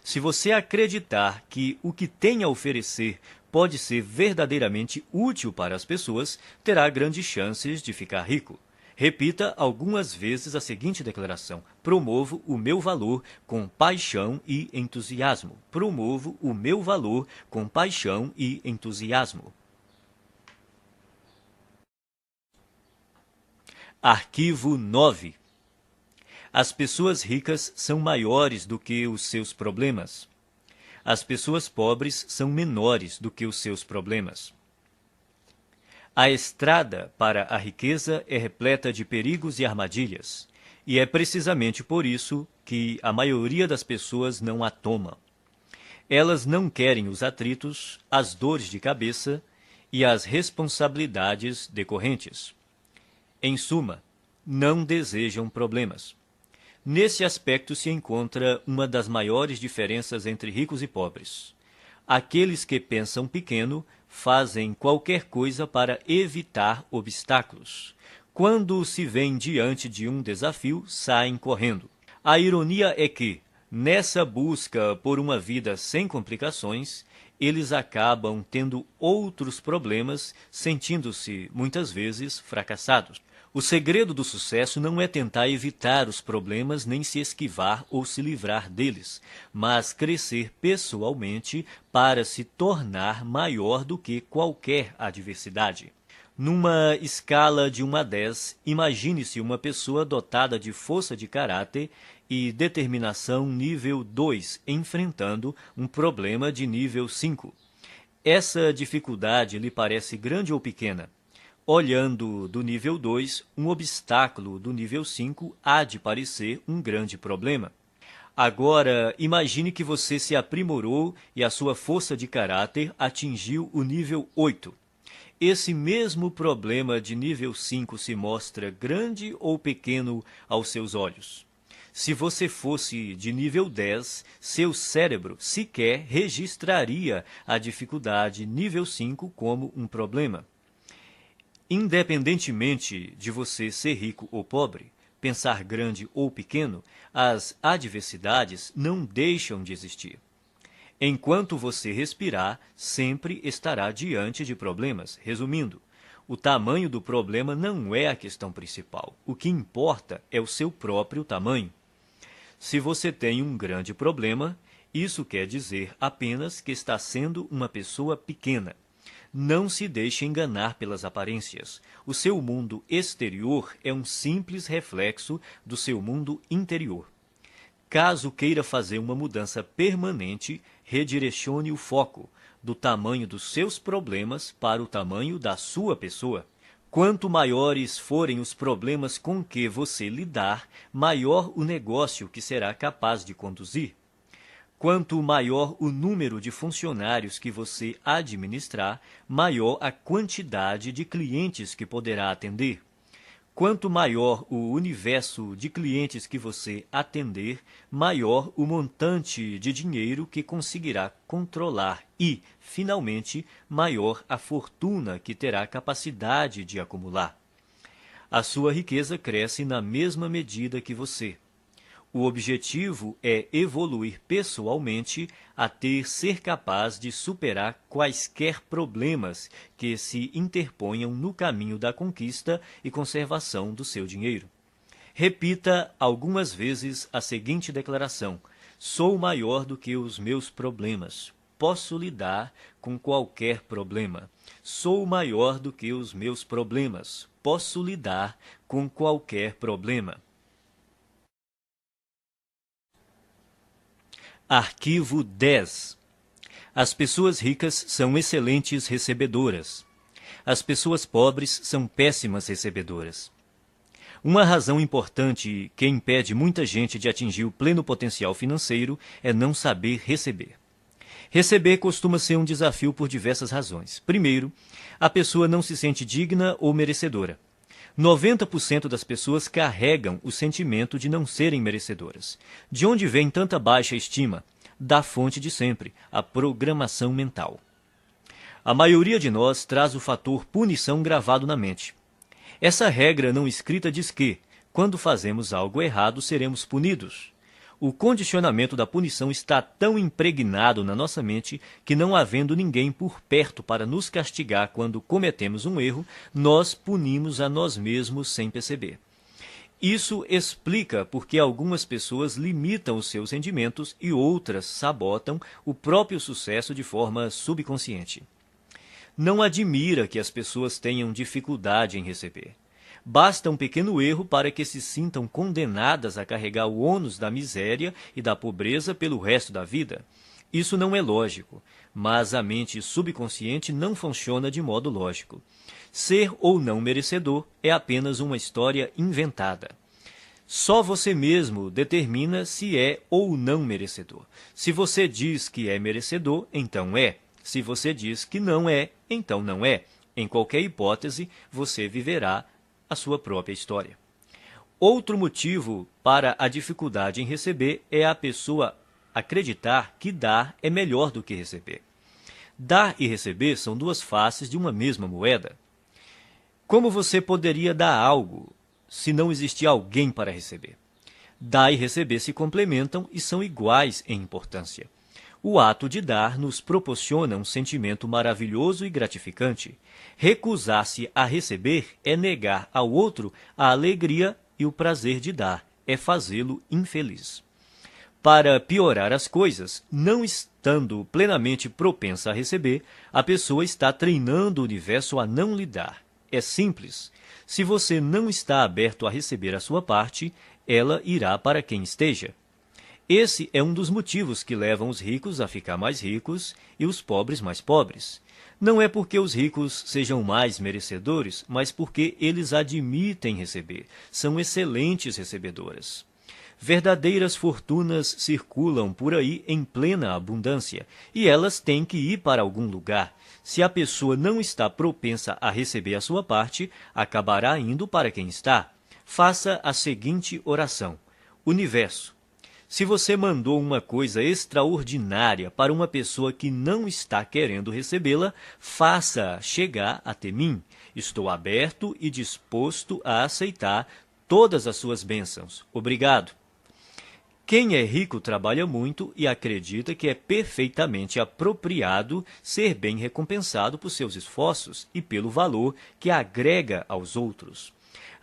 S1: Se você acreditar que o que tem a oferecer pode ser verdadeiramente útil para as pessoas, terá grandes chances de ficar rico. Repita algumas vezes a seguinte declaração: promovo o meu valor com paixão e entusiasmo. Promovo o meu valor com paixão e entusiasmo. Arquivo 9. As pessoas ricas são maiores do que os seus problemas. As pessoas pobres são menores do que os seus problemas. A estrada para a riqueza é repleta de perigos e armadilhas, e é precisamente por isso que a maioria das pessoas não a toma. Elas não querem os atritos, as dores de cabeça e as responsabilidades decorrentes. Em suma, não desejam problemas. Nesse aspecto se encontra uma das maiores diferenças entre ricos e pobres. Aqueles que pensam pequeno fazem qualquer coisa para evitar obstáculos. Quando se veem diante de um desafio, saem correndo. A ironia é que, nessa busca por uma vida sem complicações, eles acabam tendo outros problemas, sentindo-se, muitas vezes, fracassados. O segredo do sucesso não é tentar evitar os problemas nem se esquivar ou se livrar deles, mas crescer pessoalmente para se tornar maior do que qualquer adversidade. Numa escala de 1 a 10, imagine-se uma pessoa dotada de força de caráter e determinação nível 2, enfrentando um problema de nível 5. Essa dificuldade lhe parece grande ou pequena? Olhando do nível 2, um obstáculo do nível 5 há de parecer um grande problema. Agora, imagine que você se aprimorou e a sua força de caráter atingiu o nível 8. Esse mesmo problema de nível 5 se mostra grande ou pequeno aos seus olhos? Se você fosse de nível 10, seu cérebro sequer registraria a dificuldade nível 5 como um problema. Independentemente de você ser rico ou pobre, pensar grande ou pequeno, as adversidades não deixam de existir. Enquanto você respirar, sempre estará diante de problemas. Resumindo, o tamanho do problema não é a questão principal. O que importa é o seu próprio tamanho. Se você tem um grande problema, isso quer dizer apenas que está sendo uma pessoa pequena. Não se deixe enganar pelas aparências. O seu mundo exterior é um simples reflexo do seu mundo interior. Caso queira fazer uma mudança permanente, redirecione o foco do tamanho dos seus problemas para o tamanho da sua pessoa. Quanto maiores forem os problemas com que você lidar, maior o negócio que será capaz de conduzir. Quanto maior o número de funcionários que você administrar, maior a quantidade de clientes que poderá atender. Quanto maior o universo de clientes que você atender, maior o montante de dinheiro que conseguirá controlar e, finalmente, maior a fortuna que terá capacidade de acumular. A sua riqueza cresce na mesma medida que você. O objetivo é evoluir pessoalmente até ser capaz de superar quaisquer problemas que se interponham no caminho da conquista e conservação do seu dinheiro. Repita algumas vezes a seguinte declaração: sou maior do que os meus problemas. Posso lidar com qualquer problema. Sou maior do que os meus problemas. Posso lidar com qualquer problema. Arquivo 10. As pessoas ricas são excelentes recebedoras. As pessoas pobres são péssimas recebedoras. Uma razão importante que impede muita gente de atingir o pleno potencial financeiro é não saber receber. Receber costuma ser um desafio por diversas razões. Primeiro, a pessoa não se sente digna ou merecedora. 90% das pessoas carregam o sentimento de não serem merecedoras. De onde vem tanta baixa estima? Da fonte de sempre, a programação mental. A maioria de nós traz o fator punição gravado na mente. Essa regra não escrita diz que, quando fazemos algo errado, seremos punidos. O condicionamento da punição está tão impregnado na nossa mente que, não havendo ninguém por perto para nos castigar quando cometemos um erro, nós punimos a nós mesmos sem perceber. Isso explica por que algumas pessoas limitam os seus rendimentos e outras sabotam o próprio sucesso de forma subconsciente. Não admira que as pessoas tenham dificuldade em receber. Basta um pequeno erro para que se sintam condenadas a carregar o ônus da miséria e da pobreza pelo resto da vida. Isso não é lógico, mas a mente subconsciente não funciona de modo lógico. Ser ou não merecedor é apenas uma história inventada. Só você mesmo determina se é ou não merecedor. Se você diz que é merecedor, então é. Se você diz que não é, então não é. Em qualquer hipótese, você viverá a sua própria história. Outro motivo para a dificuldade em receber é a pessoa acreditar que dar é melhor do que receber. Dar e receber são duas faces de uma mesma moeda. Como você poderia dar algo se não existir alguém para receber? Dar e receber se complementam e são iguais em importância. O ato de dar nos proporciona um sentimento maravilhoso e gratificante. Recusar-se a receber é negar ao outro a alegria e o prazer de dar, é fazê-lo infeliz. Para piorar as coisas, não estando plenamente propensa a receber, a pessoa está treinando o universo a não lhe dar. É simples. Se você não está aberto a receber a sua parte, ela irá para quem esteja. Esse é um dos motivos que levam os ricos a ficar mais ricos e os pobres mais pobres. Não é porque os ricos sejam mais merecedores, mas porque eles admitem receber. São excelentes recebedoras. Verdadeiras fortunas circulam por aí em plena abundância, e elas têm que ir para algum lugar. Se a pessoa não está propensa a receber a sua parte, acabará indo para quem está. Faça a seguinte oração: Universo, se você mandou uma coisa extraordinária para uma pessoa que não está querendo recebê-la, faça-a chegar até mim. Estou aberto e disposto a aceitar todas as suas bênçãos. Obrigado. Quem é rico trabalha muito e acredita que é perfeitamente apropriado ser bem recompensado por seus esforços e pelo valor que agrega aos outros.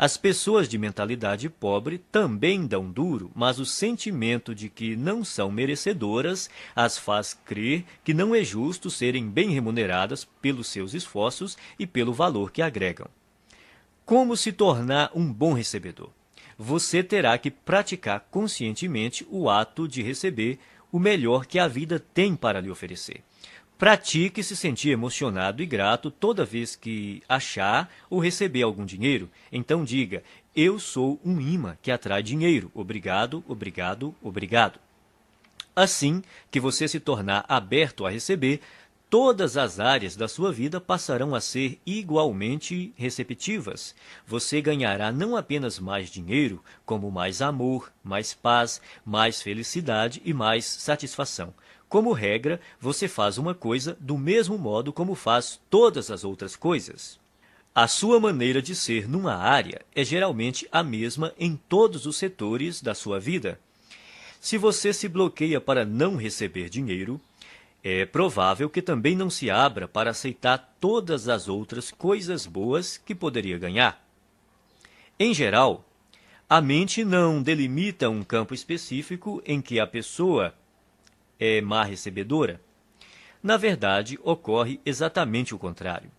S1: As pessoas de mentalidade pobre também dão duro, mas o sentimento de que não são merecedoras as faz crer que não é justo serem bem remuneradas pelos seus esforços e pelo valor que agregam. Como se tornar um bom recebedor? Você terá que praticar conscientemente o ato de receber o melhor que a vida tem para lhe oferecer. Pratique se sentir emocionado e grato toda vez que achar ou receber algum dinheiro. Então diga: eu sou um imã que atrai dinheiro. Obrigado, obrigado, obrigado. Assim que você se tornar aberto a receber, todas as áreas da sua vida passarão a ser igualmente receptivas. Você ganhará não apenas mais dinheiro, como mais amor, mais paz, mais felicidade e mais satisfação. Como regra, você faz uma coisa do mesmo modo como faz todas as outras coisas. A sua maneira de ser numa área é geralmente a mesma em todos os setores da sua vida. Se você se bloqueia para não receber dinheiro, é provável que também não se abra para aceitar todas as outras coisas boas que poderia ganhar. Em geral, a mente não delimita um campo específico em que a pessoa é má recebedora. Na verdade, ocorre exatamente o contrário.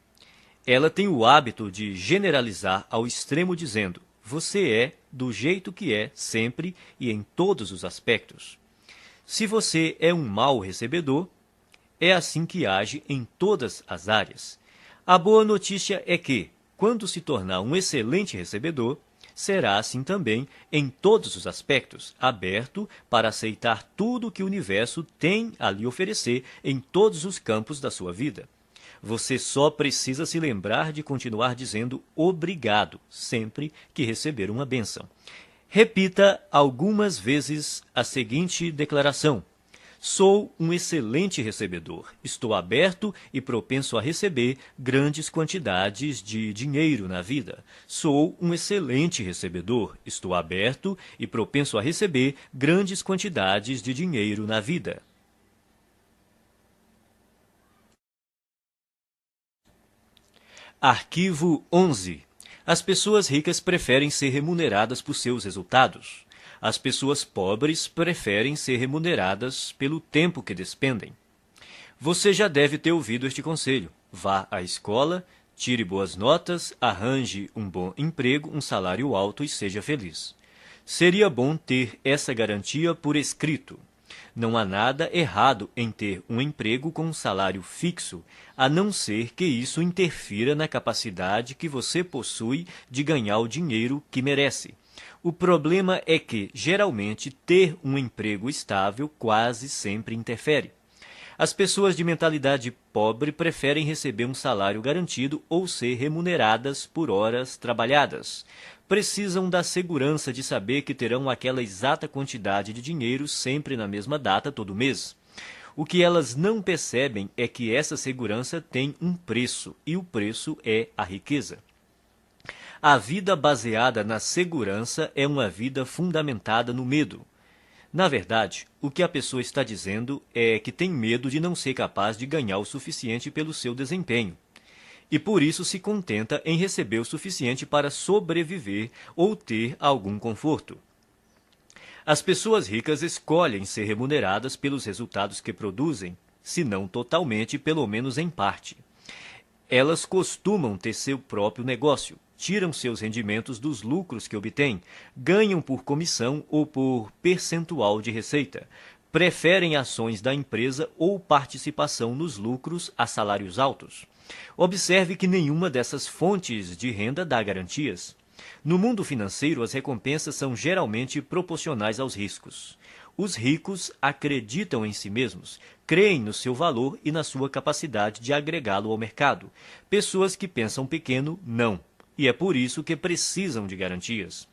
S1: Ela tem o hábito de generalizar ao extremo dizendo: você é do jeito que é sempre e em todos os aspectos. Se você é um mau recebedor, é assim que age em todas as áreas. A boa notícia é que, quando se tornar um excelente recebedor, será assim também em todos os aspectos, aberto para aceitar tudo que o universo tem a lhe oferecer em todos os campos da sua vida. Você só precisa se lembrar de continuar dizendo obrigado sempre que receber uma bênção. Repita algumas vezes a seguinte declaração: Sou um excelente recebedor. Estou aberto e propenso a receber grandes quantidades de dinheiro na vida. Sou um excelente recebedor. Estou aberto e propenso a receber grandes quantidades de dinheiro na vida. Arquivo 11. As pessoas ricas preferem ser remuneradas por seus resultados. As pessoas pobres preferem ser remuneradas pelo tempo que despendem. Você já deve ter ouvido este conselho. Vá à escola, tire boas notas, arranje um bom emprego, um salário alto e seja feliz. Seria bom ter essa garantia por escrito. Não há nada errado em ter um emprego com um salário fixo, a não ser que isso interfira na capacidade que você possui de ganhar o dinheiro que merece. O problema é que, geralmente, ter um emprego estável quase sempre interfere. As pessoas de mentalidade pobre preferem receber um salário garantido ou ser remuneradas por horas trabalhadas. Precisam da segurança de saber que terão aquela exata quantidade de dinheiro sempre na mesma data todo mês. O que elas não percebem é que essa segurança tem um preço, e o preço é a riqueza. A vida baseada na segurança é uma vida fundamentada no medo. Na verdade, o que a pessoa está dizendo é que tem medo de não ser capaz de ganhar o suficiente pelo seu desempenho. E por isso se contenta em receber o suficiente para sobreviver ou ter algum conforto. As pessoas ricas escolhem ser remuneradas pelos resultados que produzem, se não totalmente, pelo menos em parte. Elas costumam ter seu próprio negócio, tiram seus rendimentos dos lucros que obtêm, ganham por comissão ou por percentual de receita, preferem ações da empresa ou participação nos lucros a salários altos. Observe que nenhuma dessas fontes de renda dá garantias. No mundo financeiro, as recompensas são geralmente proporcionais aos riscos. Os ricos acreditam em si mesmos, creem no seu valor e na sua capacidade de agregá-lo ao mercado. Pessoas que pensam pequeno, não. E é por isso que precisam de garantias.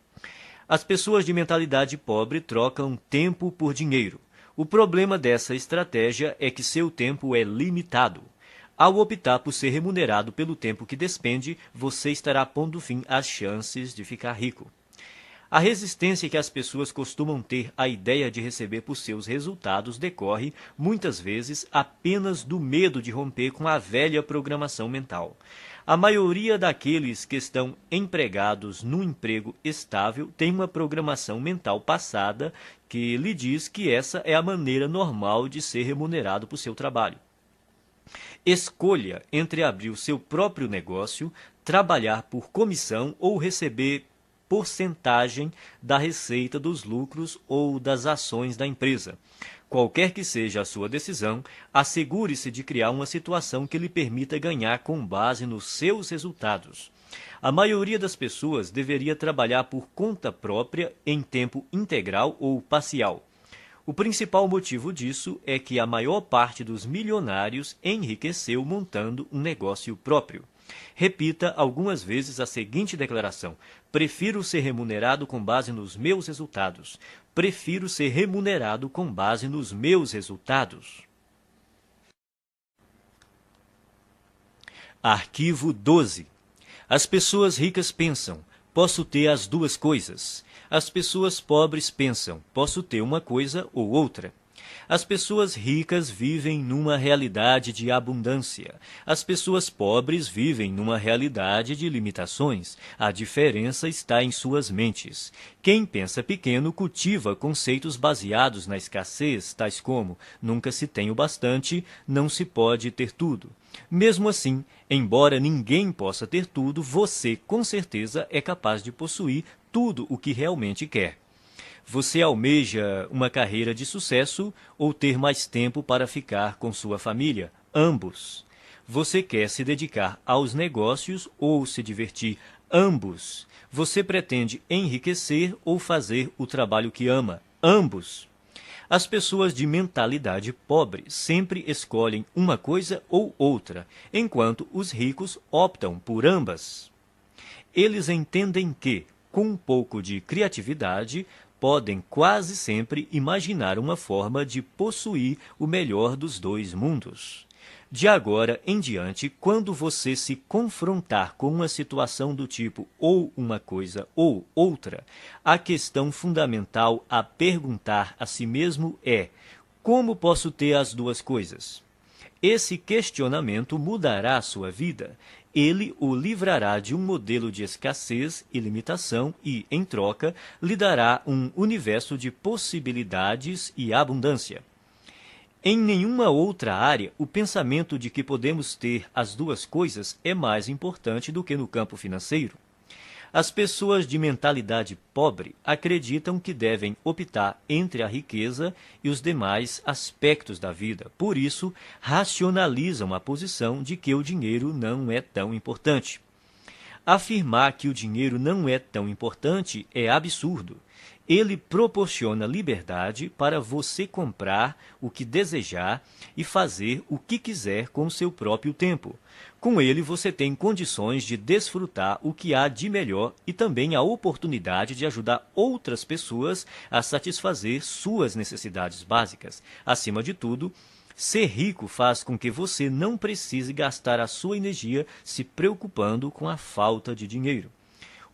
S1: As pessoas de mentalidade pobre trocam tempo por dinheiro. O problema dessa estratégia é que seu tempo é limitado. Ao optar por ser remunerado pelo tempo que despende, você estará pondo fim às chances de ficar rico. A resistência que as pessoas costumam ter à ideia de receber por seus resultados decorre, muitas vezes, apenas do medo de romper com a velha programação mental. A maioria daqueles que estão empregados num emprego estável tem uma programação mental passada que lhe diz que essa é a maneira normal de ser remunerado por seu trabalho. Escolha entre abrir o seu próprio negócio, trabalhar por comissão ou receber porcentagem da receita dos lucros ou das ações da empresa. Qualquer que seja a sua decisão, assegure-se de criar uma situação que lhe permita ganhar com base nos seus resultados. A maioria das pessoas deveria trabalhar por conta própria em tempo integral ou parcial. O principal motivo disso é que a maior parte dos milionários enriqueceu montando um negócio próprio. Repita algumas vezes a seguinte declaração: prefiro ser remunerado com base nos meus resultados. Prefiro ser remunerado com base nos meus resultados. Arquivo 12. As pessoas ricas pensam: posso ter as duas coisas. As pessoas pobres pensam: posso ter uma coisa ou outra. As pessoas ricas vivem numa realidade de abundância. As pessoas pobres vivem numa realidade de limitações. A diferença está em suas mentes. Quem pensa pequeno cultiva conceitos baseados na escassez, tais como: nunca se tem o bastante, não se pode ter tudo. Mesmo assim, embora ninguém possa ter tudo, você, com certeza, é capaz de possuir tudo o que realmente quer. Você almeja uma carreira de sucesso ou ter mais tempo para ficar com sua família? Ambos. Você quer se dedicar aos negócios ou se divertir? Ambos. Você pretende enriquecer ou fazer o trabalho que ama? Ambos. As pessoas de mentalidade pobre sempre escolhem uma coisa ou outra, enquanto os ricos optam por ambas. Eles entendem que, com um pouco de criatividade, podem quase sempre imaginar uma forma de possuir o melhor dos dois mundos. De agora em diante, quando você se confrontar com uma situação do tipo ou uma coisa ou outra, a questão fundamental a perguntar a si mesmo é: como posso ter as duas coisas? Esse questionamento mudará a sua vida. Ele o livrará de um modelo de escassez e limitação e, em troca, lhe dará um universo de possibilidades e abundância. Em nenhuma outra área, o pensamento de que podemos ter as duas coisas é mais importante do que no campo financeiro. As pessoas de mentalidade pobre acreditam que devem optar entre a riqueza e os demais aspectos da vida. Por isso, racionalizam a posição de que o dinheiro não é tão importante. Afirmar que o dinheiro não é tão importante é absurdo. Ele proporciona liberdade para você comprar o que desejar e fazer o que quiser com o seu próprio tempo. Com ele, você tem condições de desfrutar o que há de melhor e também a oportunidade de ajudar outras pessoas a satisfazer suas necessidades básicas. Acima de tudo, ser rico faz com que você não precise gastar a sua energia se preocupando com a falta de dinheiro.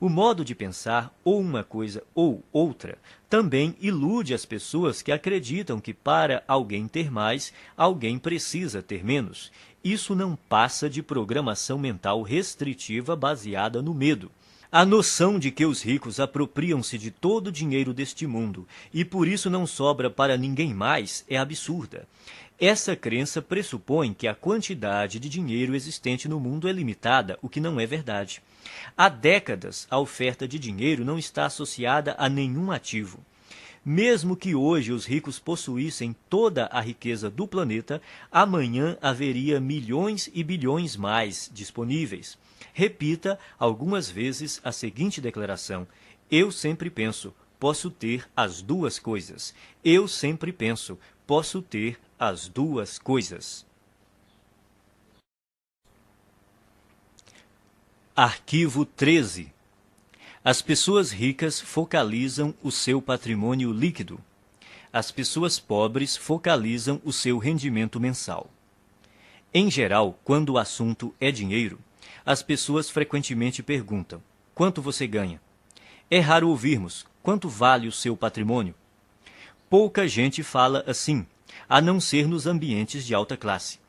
S1: O modo de pensar, ou uma coisa ou outra, também ilude as pessoas que acreditam que para alguém ter mais, alguém precisa ter menos. Isso não passa de programação mental restritiva baseada no medo. A noção de que os ricos apropriam-se de todo o dinheiro deste mundo e por isso não sobra para ninguém mais é absurda. Essa crença pressupõe que a quantidade de dinheiro existente no mundo é limitada, o que não é verdade. Há décadas, a oferta de dinheiro não está associada a nenhum ativo. Mesmo que hoje os ricos possuíssem toda a riqueza do planeta, amanhã haveria milhões e bilhões mais disponíveis. Repita algumas vezes a seguinte declaração: eu sempre penso, posso ter as duas coisas. Eu sempre penso, posso ter as duas coisas. Arquivo 13. As pessoas ricas focalizam o seu patrimônio líquido. As pessoas pobres focalizam o seu rendimento mensal. Em geral, quando o assunto é dinheiro, as pessoas frequentemente perguntam: quanto você ganha? É raro ouvirmos: quanto vale o seu patrimônio? Pouca gente fala assim, a não ser nos ambientes de alta classe.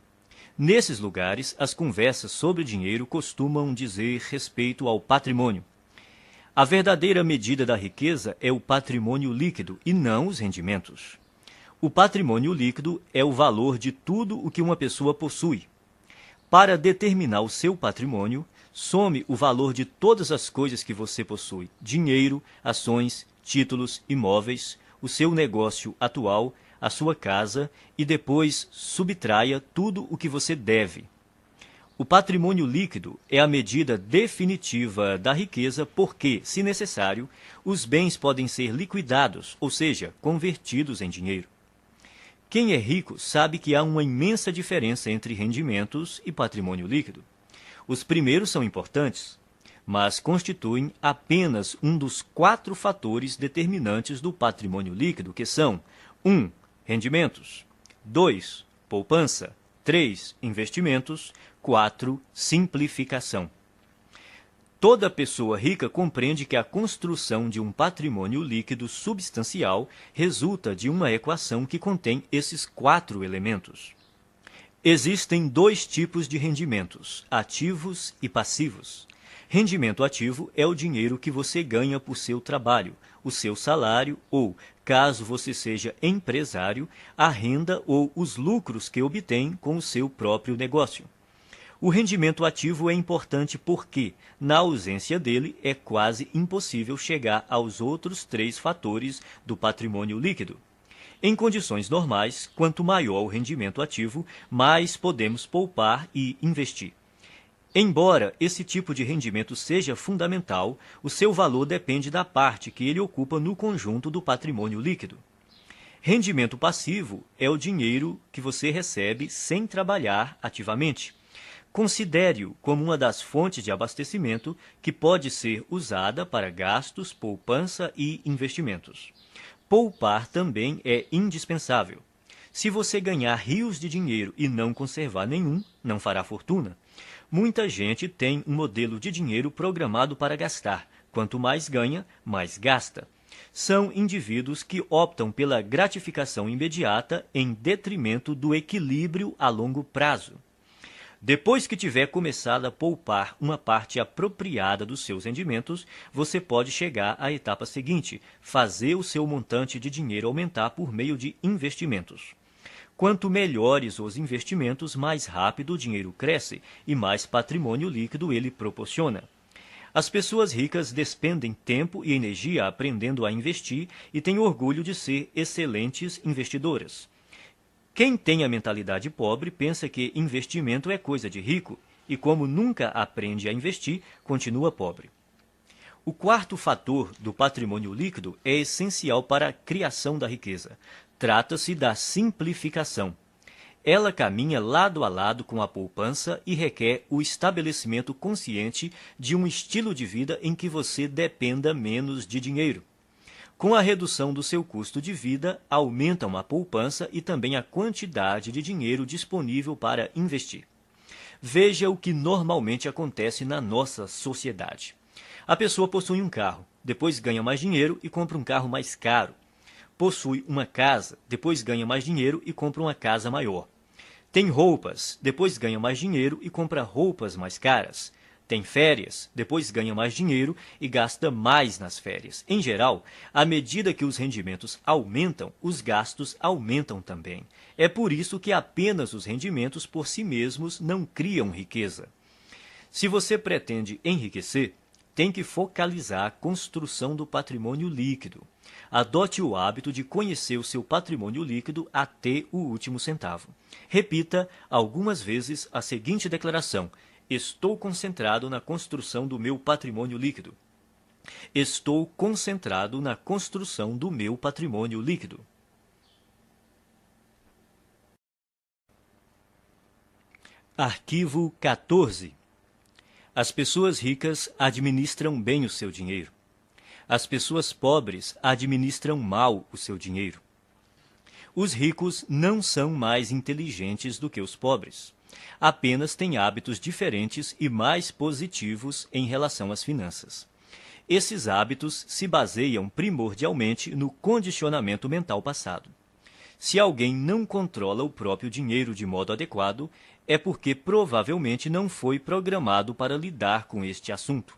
S1: Nesses lugares, as conversas sobre dinheiro costumam dizer respeito ao patrimônio. A verdadeira medida da riqueza é o patrimônio líquido e não os rendimentos. O patrimônio líquido é o valor de tudo o que uma pessoa possui. Para determinar o seu patrimônio, some o valor de todas as coisas que você possui: dinheiro, ações, títulos, imóveis, o seu negócio atual, a sua casa, e depois subtraia tudo o que você deve. O patrimônio líquido é a medida definitiva da riqueza porque, se necessário, os bens podem ser liquidados, ou seja, convertidos em dinheiro. Quem é rico sabe que há uma imensa diferença entre rendimentos e patrimônio líquido. Os primeiros são importantes, mas constituem apenas um dos 4 fatores determinantes do patrimônio líquido, que são 1. Rendimentos, 2. Poupança, 3. Investimentos, 4. Simplificação. Toda pessoa rica compreende que a construção de um patrimônio líquido substancial resulta de uma equação que contém esses 4 elementos. Existem 2 tipos de rendimentos: ativos e passivos. Rendimento ativo é o dinheiro que você ganha por seu trabalho, o seu salário ou, caso você seja empresário, a renda ou os lucros que obtém com o seu próprio negócio. O rendimento ativo é importante porque, na ausência dele, é quase impossível chegar aos outros 3 fatores do patrimônio líquido. Em condições normais, quanto maior o rendimento ativo, mais podemos poupar e investir. Embora esse tipo de rendimento seja fundamental, o seu valor depende da parte que ele ocupa no conjunto do patrimônio líquido. Rendimento passivo é o dinheiro que você recebe sem trabalhar ativamente. Considere-o como uma das fontes de abastecimento que pode ser usada para gastos, poupança e investimentos. Poupar também é indispensável. Se você ganhar rios de dinheiro e não conservar nenhum, não fará fortuna. Muita gente tem um modelo de dinheiro programado para gastar. Quanto mais ganha, mais gasta. São indivíduos que optam pela gratificação imediata em detrimento do equilíbrio a longo prazo. Depois que tiver começado a poupar uma parte apropriada dos seus rendimentos, você pode chegar à etapa seguinte, fazer o seu montante de dinheiro aumentar por meio de investimentos. Quanto melhores os investimentos, mais rápido o dinheiro cresce e mais patrimônio líquido ele proporciona. As pessoas ricas despendem tempo e energia aprendendo a investir e têm orgulho de ser excelentes investidoras. Quem tem a mentalidade pobre pensa que investimento é coisa de rico e, como nunca aprende a investir, continua pobre. O quarto fator do patrimônio líquido é essencial para a criação da riqueza. Trata-se da simplificação. Ela caminha lado a lado com a poupança e requer o estabelecimento consciente de um estilo de vida em que você dependa menos de dinheiro. Com a redução do seu custo de vida, aumentam a poupança e também a quantidade de dinheiro disponível para investir. Veja o que normalmente acontece na nossa sociedade. A pessoa possui um carro, depois ganha mais dinheiro e compra um carro mais caro. Possui uma casa, depois ganha mais dinheiro e compra uma casa maior. Tem roupas, depois ganha mais dinheiro e compra roupas mais caras. Tem férias, depois ganha mais dinheiro e gasta mais nas férias. Em geral, à medida que os rendimentos aumentam, os gastos aumentam também. É por isso que apenas os rendimentos por si mesmos não criam riqueza. Se você pretende enriquecer, tem que focalizar a construção do patrimônio líquido. Adote o hábito de conhecer o seu patrimônio líquido até o último centavo. Repita algumas vezes a seguinte declaração: estou concentrado na construção do meu patrimônio líquido. Estou concentrado na construção do meu patrimônio líquido. Arquivo 14. As pessoas ricas administram bem o seu dinheiro. As pessoas pobres administram mal o seu dinheiro. Os ricos não são mais inteligentes do que os pobres. Apenas têm hábitos diferentes e mais positivos em relação às finanças. Esses hábitos se baseiam primordialmente no condicionamento mental passado. Se alguém não controla o próprio dinheiro de modo adequado, é porque provavelmente não foi programado para lidar com este assunto.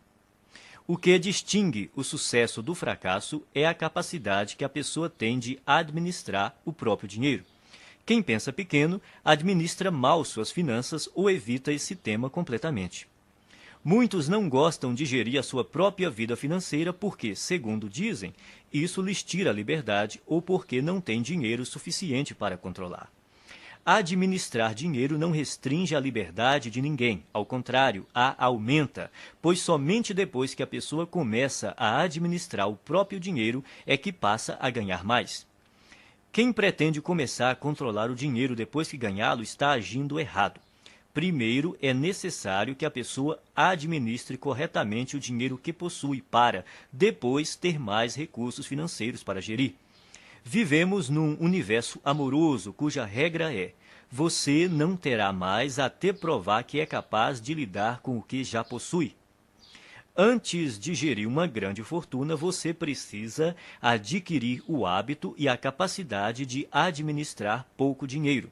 S1: O que distingue o sucesso do fracasso é a capacidade que a pessoa tem de administrar o próprio dinheiro. Quem pensa pequeno administra mal suas finanças ou evita esse tema completamente. Muitos não gostam de gerir a sua própria vida financeira porque, segundo dizem, isso lhes tira a liberdade ou porque não têm dinheiro suficiente para controlar. Administrar dinheiro não restringe a liberdade de ninguém, ao contrário, a aumenta, pois somente depois que a pessoa começa a administrar o próprio dinheiro é que passa a ganhar mais. Quem pretende começar a controlar o dinheiro depois que ganhá-lo está agindo errado. Primeiro, é necessário que a pessoa administre corretamente o dinheiro que possui para, depois, ter mais recursos financeiros para gerir. Vivemos num universo amoroso cuja regra é: você não terá mais até provar que é capaz de lidar com o que já possui. Antes de gerir uma grande fortuna, você precisa adquirir o hábito e a capacidade de administrar pouco dinheiro.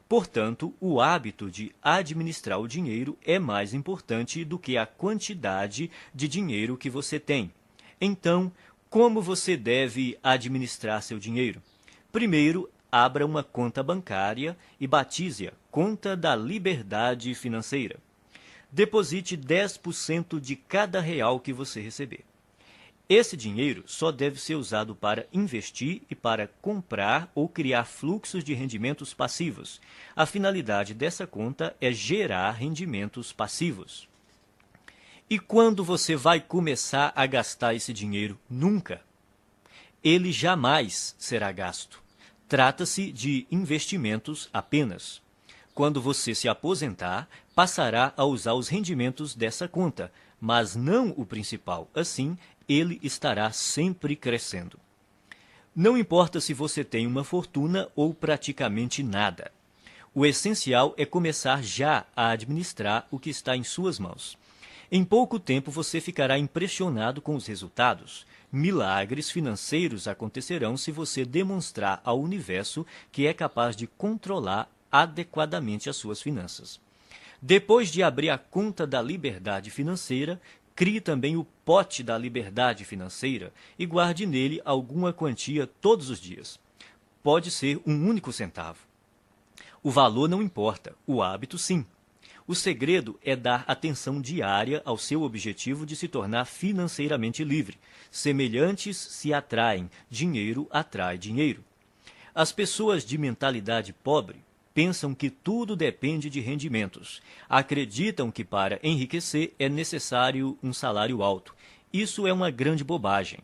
S1: Portanto, o hábito de administrar o dinheiro é mais importante do que a quantidade de dinheiro que você tem. Então, como você deve administrar seu dinheiro? Primeiro, abra uma conta bancária e batize-a Conta da Liberdade Financeira. Deposite 10% de cada real que você receber. Esse dinheiro só deve ser usado para investir e para comprar ou criar fluxos de rendimentos passivos. A finalidade dessa conta é gerar rendimentos passivos. E quando você vai começar a gastar esse dinheiro? Nunca. Ele jamais será gasto. Trata-se de investimentos apenas. Quando você se aposentar, passará a usar os rendimentos dessa conta, mas não o principal. Assim, ele estará sempre crescendo. Não importa se você tem uma fortuna ou praticamente nada. O essencial é começar já a administrar o que está em suas mãos. Em pouco tempo você ficará impressionado com os resultados. Milagres financeiros acontecerão se você demonstrar ao universo que é capaz de controlar adequadamente as suas finanças. Depois de abrir a conta da liberdade financeira, crie também o pote da liberdade financeira e guarde nele alguma quantia todos os dias. Pode ser um único centavo. O valor não importa, o hábito sim. O segredo é dar atenção diária ao seu objetivo de se tornar financeiramente livre. Semelhantes se atraem, dinheiro atrai dinheiro. As pessoas de mentalidade pobre pensam que tudo depende de rendimentos. Acreditam que para enriquecer é necessário um salário alto. Isso é uma grande bobagem.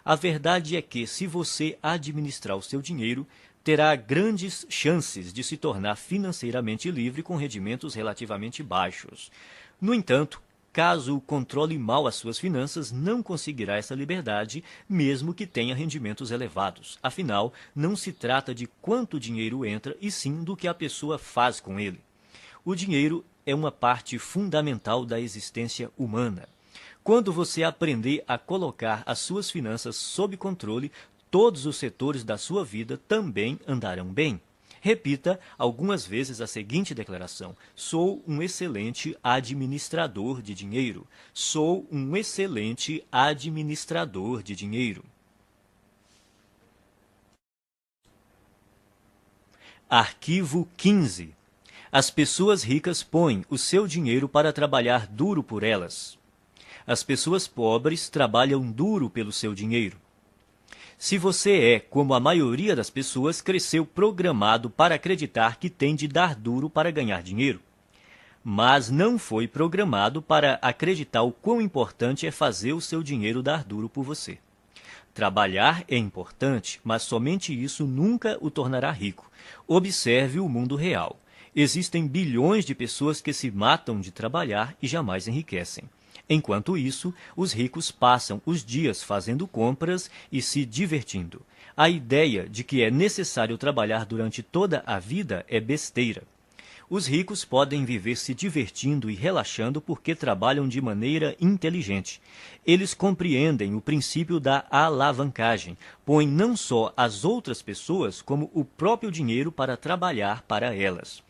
S1: A verdade é que, se você administrar o seu dinheiro, terá grandes chances de se tornar financeiramente livre com rendimentos relativamente baixos. No entanto, caso controle mal as suas finanças, não conseguirá essa liberdade, mesmo que tenha rendimentos elevados. Afinal, não se trata de quanto dinheiro entra, e sim do que a pessoa faz com ele. O dinheiro é uma parte fundamental da existência humana. Quando você aprender a colocar as suas finanças sob controle, todos os setores da sua vida também andarão bem. Repita algumas vezes a seguinte declaração: sou um excelente administrador de dinheiro. Sou um excelente administrador de dinheiro. Arquivo 15. As pessoas ricas põem o seu dinheiro para trabalhar duro por elas. As pessoas pobres trabalham duro pelo seu dinheiro. Se você é, como a maioria das pessoas, cresceu programado para acreditar que tem de dar duro para ganhar dinheiro, mas não foi programado para acreditar o quão importante é fazer o seu dinheiro dar duro por você. Trabalhar é importante, mas somente isso nunca o tornará rico. Observe o mundo real. Existem bilhões de pessoas que se matam de trabalhar e jamais enriquecem. Enquanto isso, os ricos passam os dias fazendo compras e se divertindo. A ideia de que é necessário trabalhar durante toda a vida é besteira. Os ricos podem viver se divertindo e relaxando porque trabalham de maneira inteligente. Eles compreendem o princípio da alavancagem, põem não só as outras pessoas, como o próprio dinheiro para trabalhar para elas.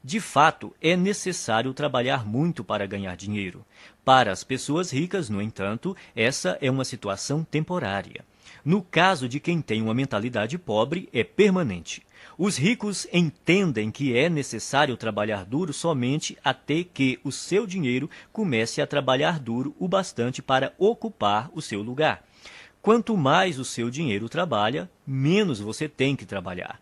S1: De fato, é necessário trabalhar muito para ganhar dinheiro. Para as pessoas ricas, no entanto, essa é uma situação temporária. No caso de quem tem uma mentalidade pobre, é permanente. Os ricos entendem que é necessário trabalhar duro somente até que o seu dinheiro comece a trabalhar duro o bastante para ocupar o seu lugar. Quanto mais o seu dinheiro trabalha, menos você tem que trabalhar.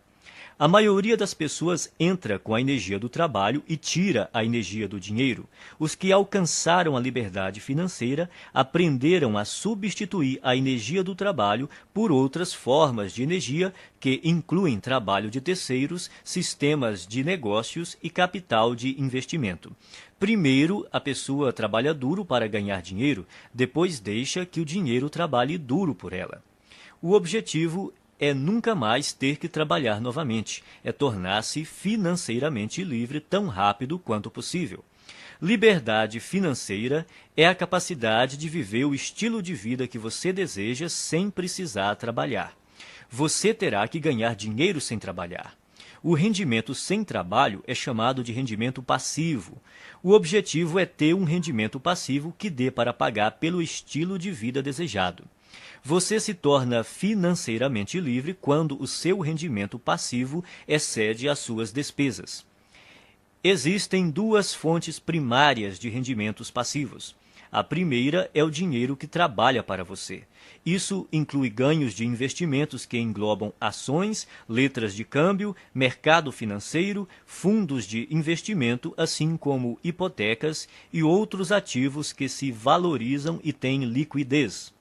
S1: A maioria das pessoas entra com a energia do trabalho e tira a energia do dinheiro. Os que alcançaram a liberdade financeira aprenderam a substituir a energia do trabalho por outras formas de energia que incluem trabalho de terceiros, sistemas de negócios e capital de investimento. Primeiro, a pessoa trabalha duro para ganhar dinheiro, depois deixa que o dinheiro trabalhe duro por ela. O objetivo é nunca mais ter que trabalhar novamente, é tornar-se financeiramente livre tão rápido quanto possível. Liberdade financeira é a capacidade de viver o estilo de vida que você deseja sem precisar trabalhar. Você terá que ganhar dinheiro sem trabalhar. O rendimento sem trabalho é chamado de rendimento passivo. O objetivo é ter um rendimento passivo que dê para pagar pelo estilo de vida desejado. Você se torna financeiramente livre quando o seu rendimento passivo excede as suas despesas. Existem duas fontes primárias de rendimentos passivos. A primeira é o dinheiro que trabalha para você. Isso inclui ganhos de investimentos que englobam ações, letras de câmbio, mercado financeiro, fundos de investimento, assim como hipotecas e outros ativos que se valorizam e têm liquidez.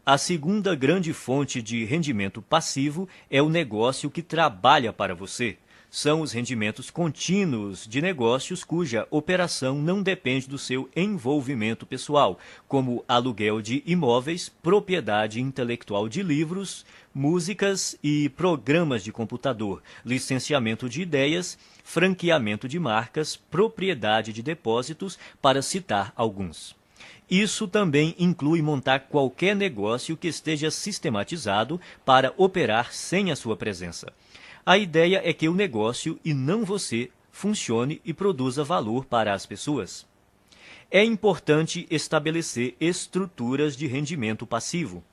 S1: A segunda grande fonte de rendimento passivo é o negócio que trabalha para você. são os rendimentos contínuos de negócios cuja operação não depende do seu envolvimento pessoal, como aluguel de imóveis, propriedade intelectual de livros, músicas e programas de computador, licenciamento de ideias, franqueamento de marcas, propriedade de depósitos, para citar alguns. Isso também inclui montar qualquer negócio que esteja sistematizado para operar sem a sua presença. A ideia é que o negócio, e não você, funcione e produza valor para as pessoas. É importante estabelecer estruturas de rendimento passivo.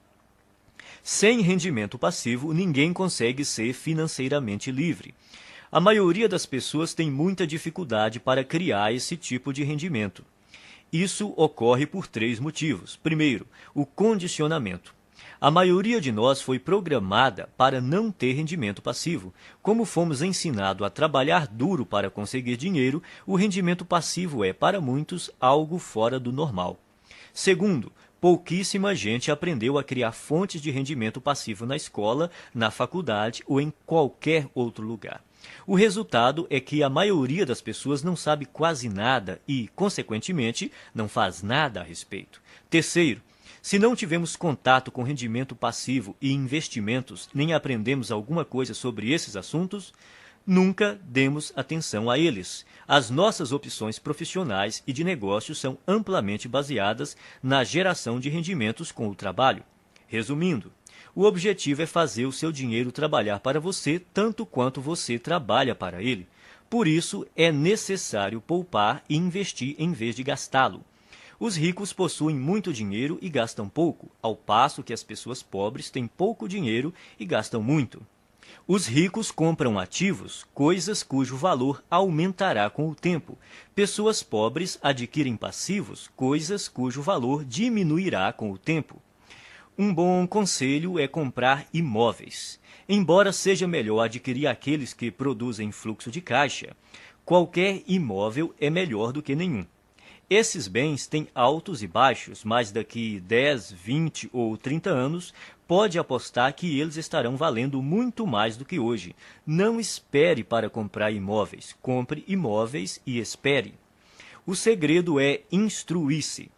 S1: Sem rendimento passivo, ninguém consegue ser financeiramente livre. A maioria das pessoas tem muita dificuldade para criar esse tipo de rendimento. Isso ocorre por 3 motivos. Primeiro, o condicionamento. A maioria de nós foi programada para não ter rendimento passivo. Como fomos ensinados a trabalhar duro para conseguir dinheiro, o rendimento passivo é, para muitos, algo fora do normal. Segundo, pouquíssima gente aprendeu a criar fontes de rendimento passivo na escola, na faculdade ou em qualquer outro lugar. O resultado é que a maioria das pessoas não sabe quase nada e, consequentemente, não faz nada a respeito. Terceiro, se não tivemos contato com rendimento passivo e investimentos, nem aprendemos alguma coisa sobre esses assuntos, nunca demos atenção a eles. As nossas opções profissionais e de negócios são amplamente baseadas na geração de rendimentos com o trabalho. Resumindo, o objetivo é fazer o seu dinheiro trabalhar para você tanto quanto você trabalha para ele. Por isso, é necessário poupar e investir em vez de gastá-lo. Os ricos possuem muito dinheiro e gastam pouco, ao passo que as pessoas pobres têm pouco dinheiro e gastam muito. Os ricos compram ativos, coisas cujo valor aumentará com o tempo. Pessoas pobres adquirem passivos, coisas cujo valor diminuirá com o tempo. Um bom conselho é comprar imóveis. Embora seja melhor adquirir aqueles que produzem fluxo de caixa, qualquer imóvel é melhor do que nenhum. Esses bens têm altos e baixos, mas daqui 10, 20 ou 30 anos, pode apostar que eles estarão valendo muito mais do que hoje. Não espere para comprar imóveis. Compre imóveis e espere. O segredo é instruir-se.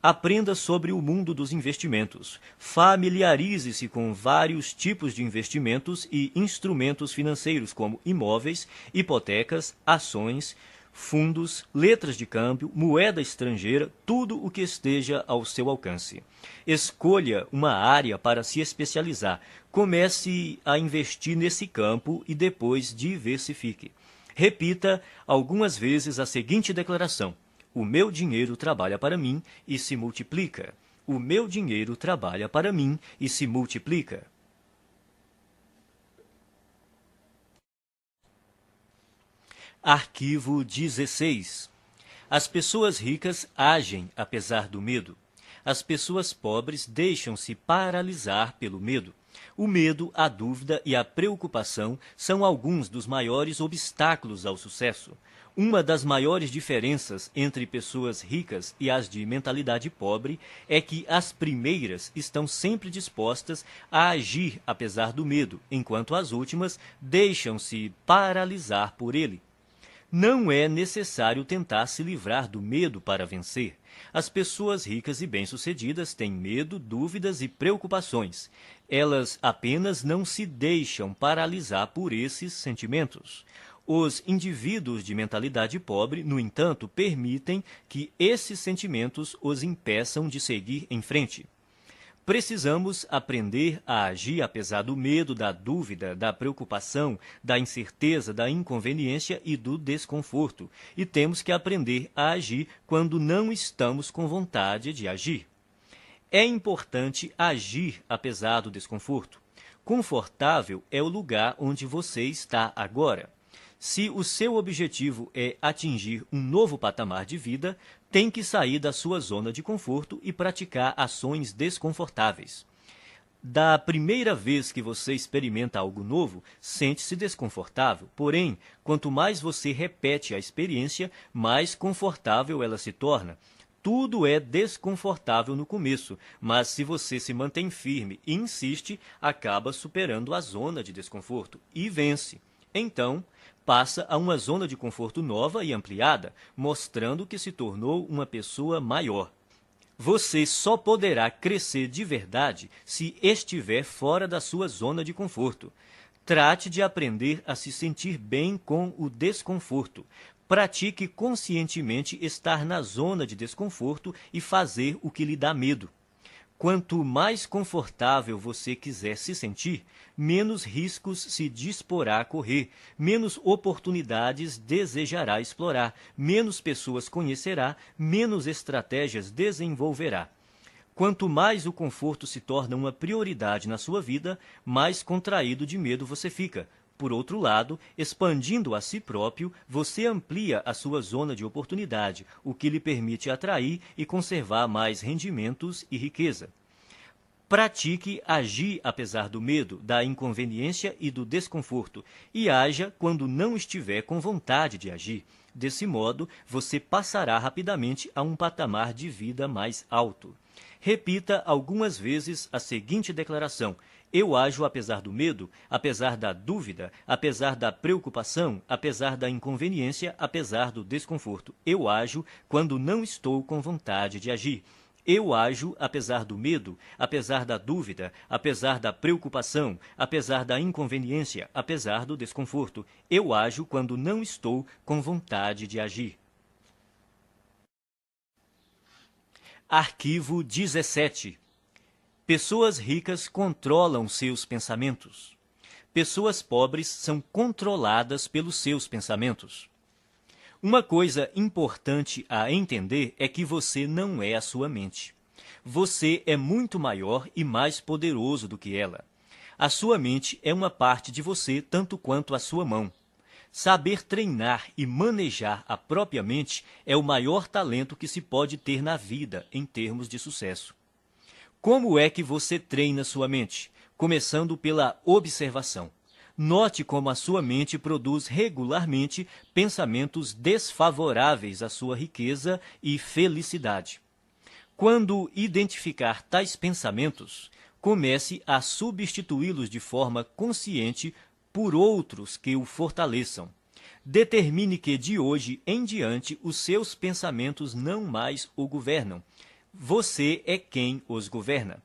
S1: Aprenda sobre o mundo dos investimentos. Familiarize-se com vários tipos de investimentos e instrumentos financeiros, como imóveis, hipotecas, ações, fundos, letras de câmbio, moeda estrangeira, tudo o que esteja ao seu alcance. Escolha uma área para se especializar. Comece a investir nesse campo e depois diversifique. Repita algumas vezes a seguinte declaração: o meu dinheiro trabalha para mim e se multiplica. O meu dinheiro trabalha para mim e se multiplica. Arquivo 16. As pessoas ricas agem apesar do medo. As pessoas pobres deixam-se paralisar pelo medo. O medo, a dúvida e a preocupação são alguns dos maiores obstáculos ao sucesso. Uma das maiores diferenças entre pessoas ricas e as de mentalidade pobre é que as primeiras estão sempre dispostas a agir apesar do medo, enquanto as últimas deixam-se paralisar por ele. Não é necessário tentar se livrar do medo para vencer. As pessoas ricas e bem-sucedidas têm medo, dúvidas e preocupações. Elas apenas não se deixam paralisar por esses sentimentos. Os indivíduos de mentalidade pobre, no entanto, permitem que esses sentimentos os impeçam de seguir em frente. Precisamos aprender a agir apesar do medo, da dúvida, da preocupação, da incerteza, da inconveniência e do desconforto. E temos que aprender a agir quando não estamos com vontade de agir. É importante agir apesar do desconforto. Confortável é o lugar onde você está agora. Se o seu objetivo é atingir um novo patamar de vida, tem que sair da sua zona de conforto e praticar ações desconfortáveis. Da primeira vez que você experimenta algo novo, sente-se desconfortável. Porém, quanto mais você repete a experiência, mais confortável ela se torna. Tudo é desconfortável no começo, mas se você se mantém firme e insiste, acaba superando a zona de desconforto e vence. Então, passa a uma zona de conforto nova e ampliada, mostrando que se tornou uma pessoa maior. Você só poderá crescer de verdade se estiver fora da sua zona de conforto. Trate de aprender a se sentir bem com o desconforto. Pratique conscientemente estar na zona de desconforto e fazer o que lhe dá medo. Quanto mais confortável você quiser se sentir, menos riscos se disporá a correr, menos oportunidades desejará explorar, menos pessoas conhecerá, menos estratégias desenvolverá. Quanto mais o conforto se torna uma prioridade na sua vida, mais contraído de medo você fica. Por outro lado, expandindo a si próprio, você amplia a sua zona de oportunidade, o que lhe permite atrair e conservar mais rendimentos e riqueza. Pratique agir apesar do medo, da inconveniência e do desconforto, e haja quando não estiver com vontade de agir. Desse modo, você passará rapidamente a um patamar de vida mais alto. Repita algumas vezes a seguinte declaração: eu ajo apesar do medo, apesar da dúvida, apesar da preocupação, apesar da inconveniência, apesar do desconforto. Eu ajo quando não estou com vontade de agir. Eu ajo apesar do medo, apesar da dúvida, apesar da preocupação, apesar da inconveniência, apesar do desconforto. Eu ajo quando não estou com vontade de agir. Arquivo 17. Pessoas ricas controlam seus pensamentos. Pessoas pobres são controladas pelos seus pensamentos. Uma coisa importante a entender é que você não é a sua mente. Você é muito maior e mais poderoso do que ela. A sua mente é uma parte de você tanto quanto a sua mão. Saber treinar e manejar a própria mente é o maior talento que se pode ter na vida em termos de sucesso. Como é que você treina sua mente? Começando pela observação. Note como a sua mente produz regularmente pensamentos desfavoráveis à sua riqueza e felicidade. Quando identificar tais pensamentos, comece a substituí-los de forma consciente por outros que o fortaleçam. Determine que de hoje em diante os seus pensamentos não mais o governam. Você é quem os governa.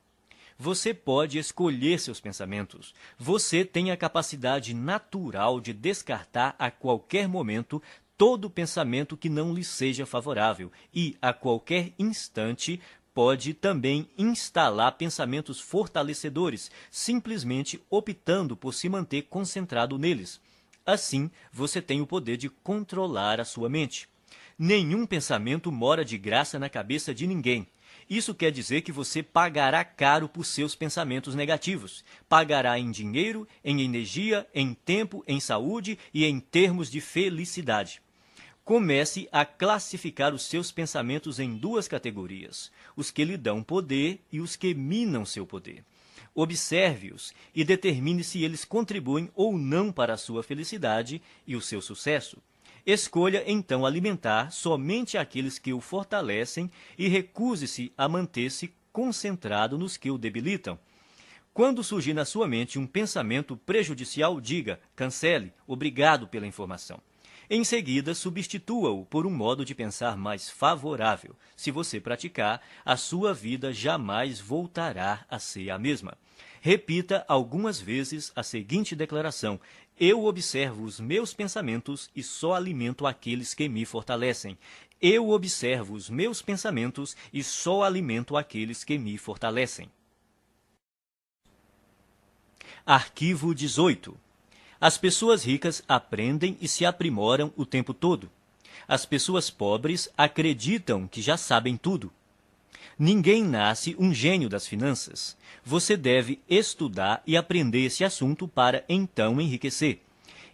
S1: Você pode escolher seus pensamentos. Você tem a capacidade natural de descartar a qualquer momento todo pensamento que não lhe seja favorável e, a qualquer instante, pode também instalar pensamentos fortalecedores, simplesmente optando por se manter concentrado neles. Assim, você tem o poder de controlar a sua mente. Nenhum pensamento mora de graça na cabeça de ninguém. Isso quer dizer que você pagará caro por seus pensamentos negativos. Pagará em dinheiro, em energia, em tempo, em saúde e em termos de felicidade. Comece a classificar os seus pensamentos em duas categorias: os que lhe dão poder e os que minam seu poder. Observe-os e determine se eles contribuem ou não para a sua felicidade e o seu sucesso. Escolha, então, alimentar somente aqueles que o fortalecem e recuse-se a manter-se concentrado nos que o debilitam. Quando surgir na sua mente um pensamento prejudicial, diga: cancele, obrigado pela informação. Em seguida, substitua-o por um modo de pensar mais favorável. Se você praticar, a sua vida jamais voltará a ser a mesma. Repita algumas vezes a seguinte declaração: eu observo os meus pensamentos e só alimento aqueles que me fortalecem. Eu observo os meus pensamentos e só alimento aqueles que me fortalecem. Arquivo 18. As pessoas ricas aprendem e se aprimoram o tempo todo. As pessoas pobres acreditam que já sabem tudo. Ninguém nasce um gênio das finanças. Você deve estudar e aprender esse assunto para então enriquecer.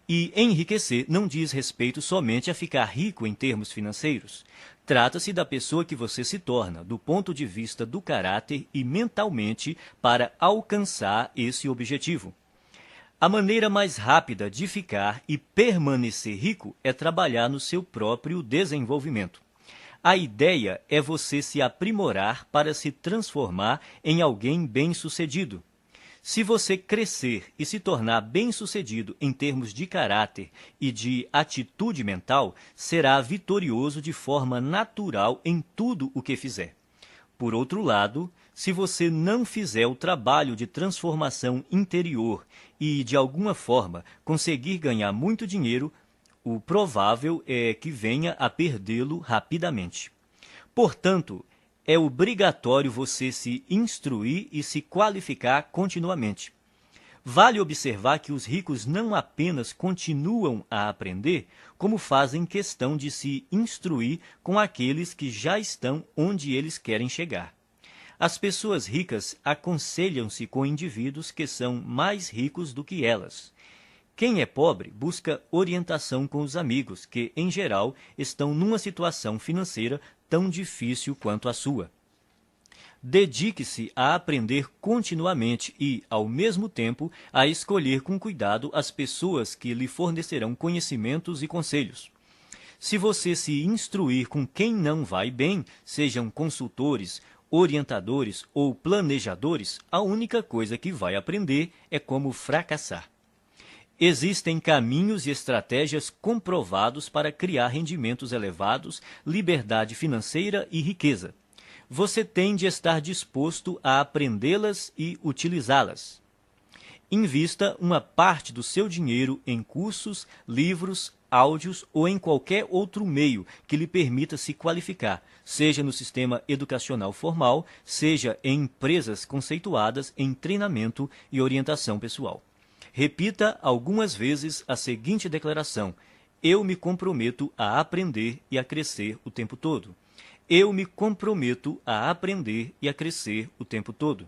S1: E enriquecer não diz respeito somente a ficar rico em termos financeiros. Trata-se da pessoa que você se torna, do ponto de vista do caráter e mentalmente, para alcançar esse objetivo. A maneira mais rápida de ficar e permanecer rico é trabalhar no seu próprio desenvolvimento. A ideia é você se aprimorar para se transformar em alguém bem-sucedido. Se você crescer e se tornar bem-sucedido em termos de caráter e de atitude mental, será vitorioso de forma natural em tudo o que fizer. Por outro lado, se você não fizer o trabalho de transformação interior e, de alguma forma, conseguir ganhar muito dinheiro, o provável é que venha a perdê-lo rapidamente. Portanto, é obrigatório você se instruir e se qualificar continuamente. Vale observar que os ricos não apenas continuam a aprender, como fazem questão de se instruir com aqueles que já estão onde eles querem chegar. As pessoas ricas aconselham-se com indivíduos que são mais ricos do que elas. Quem é pobre busca orientação com os amigos, que, em geral, estão numa situação financeira tão difícil quanto a sua. Dedique-se a aprender continuamente e, ao mesmo tempo, a escolher com cuidado as pessoas que lhe fornecerão conhecimentos e conselhos. Se você se instruir com quem não vai bem, sejam consultores, orientadores ou planejadores, a única coisa que vai aprender é como fracassar. Existem caminhos e estratégias comprovados para criar rendimentos elevados, liberdade financeira e riqueza. Você tem de estar disposto a aprendê-las e utilizá-las. Invista uma parte do seu dinheiro em cursos, livros, áudios ou em qualquer outro meio que lhe permita se qualificar, seja no sistema educacional formal, seja em empresas conceituadas em treinamento e orientação pessoal. Repita algumas vezes a seguinte declaração: eu me comprometo a aprender e a crescer o tempo todo. Eu me comprometo a aprender e a crescer o tempo todo.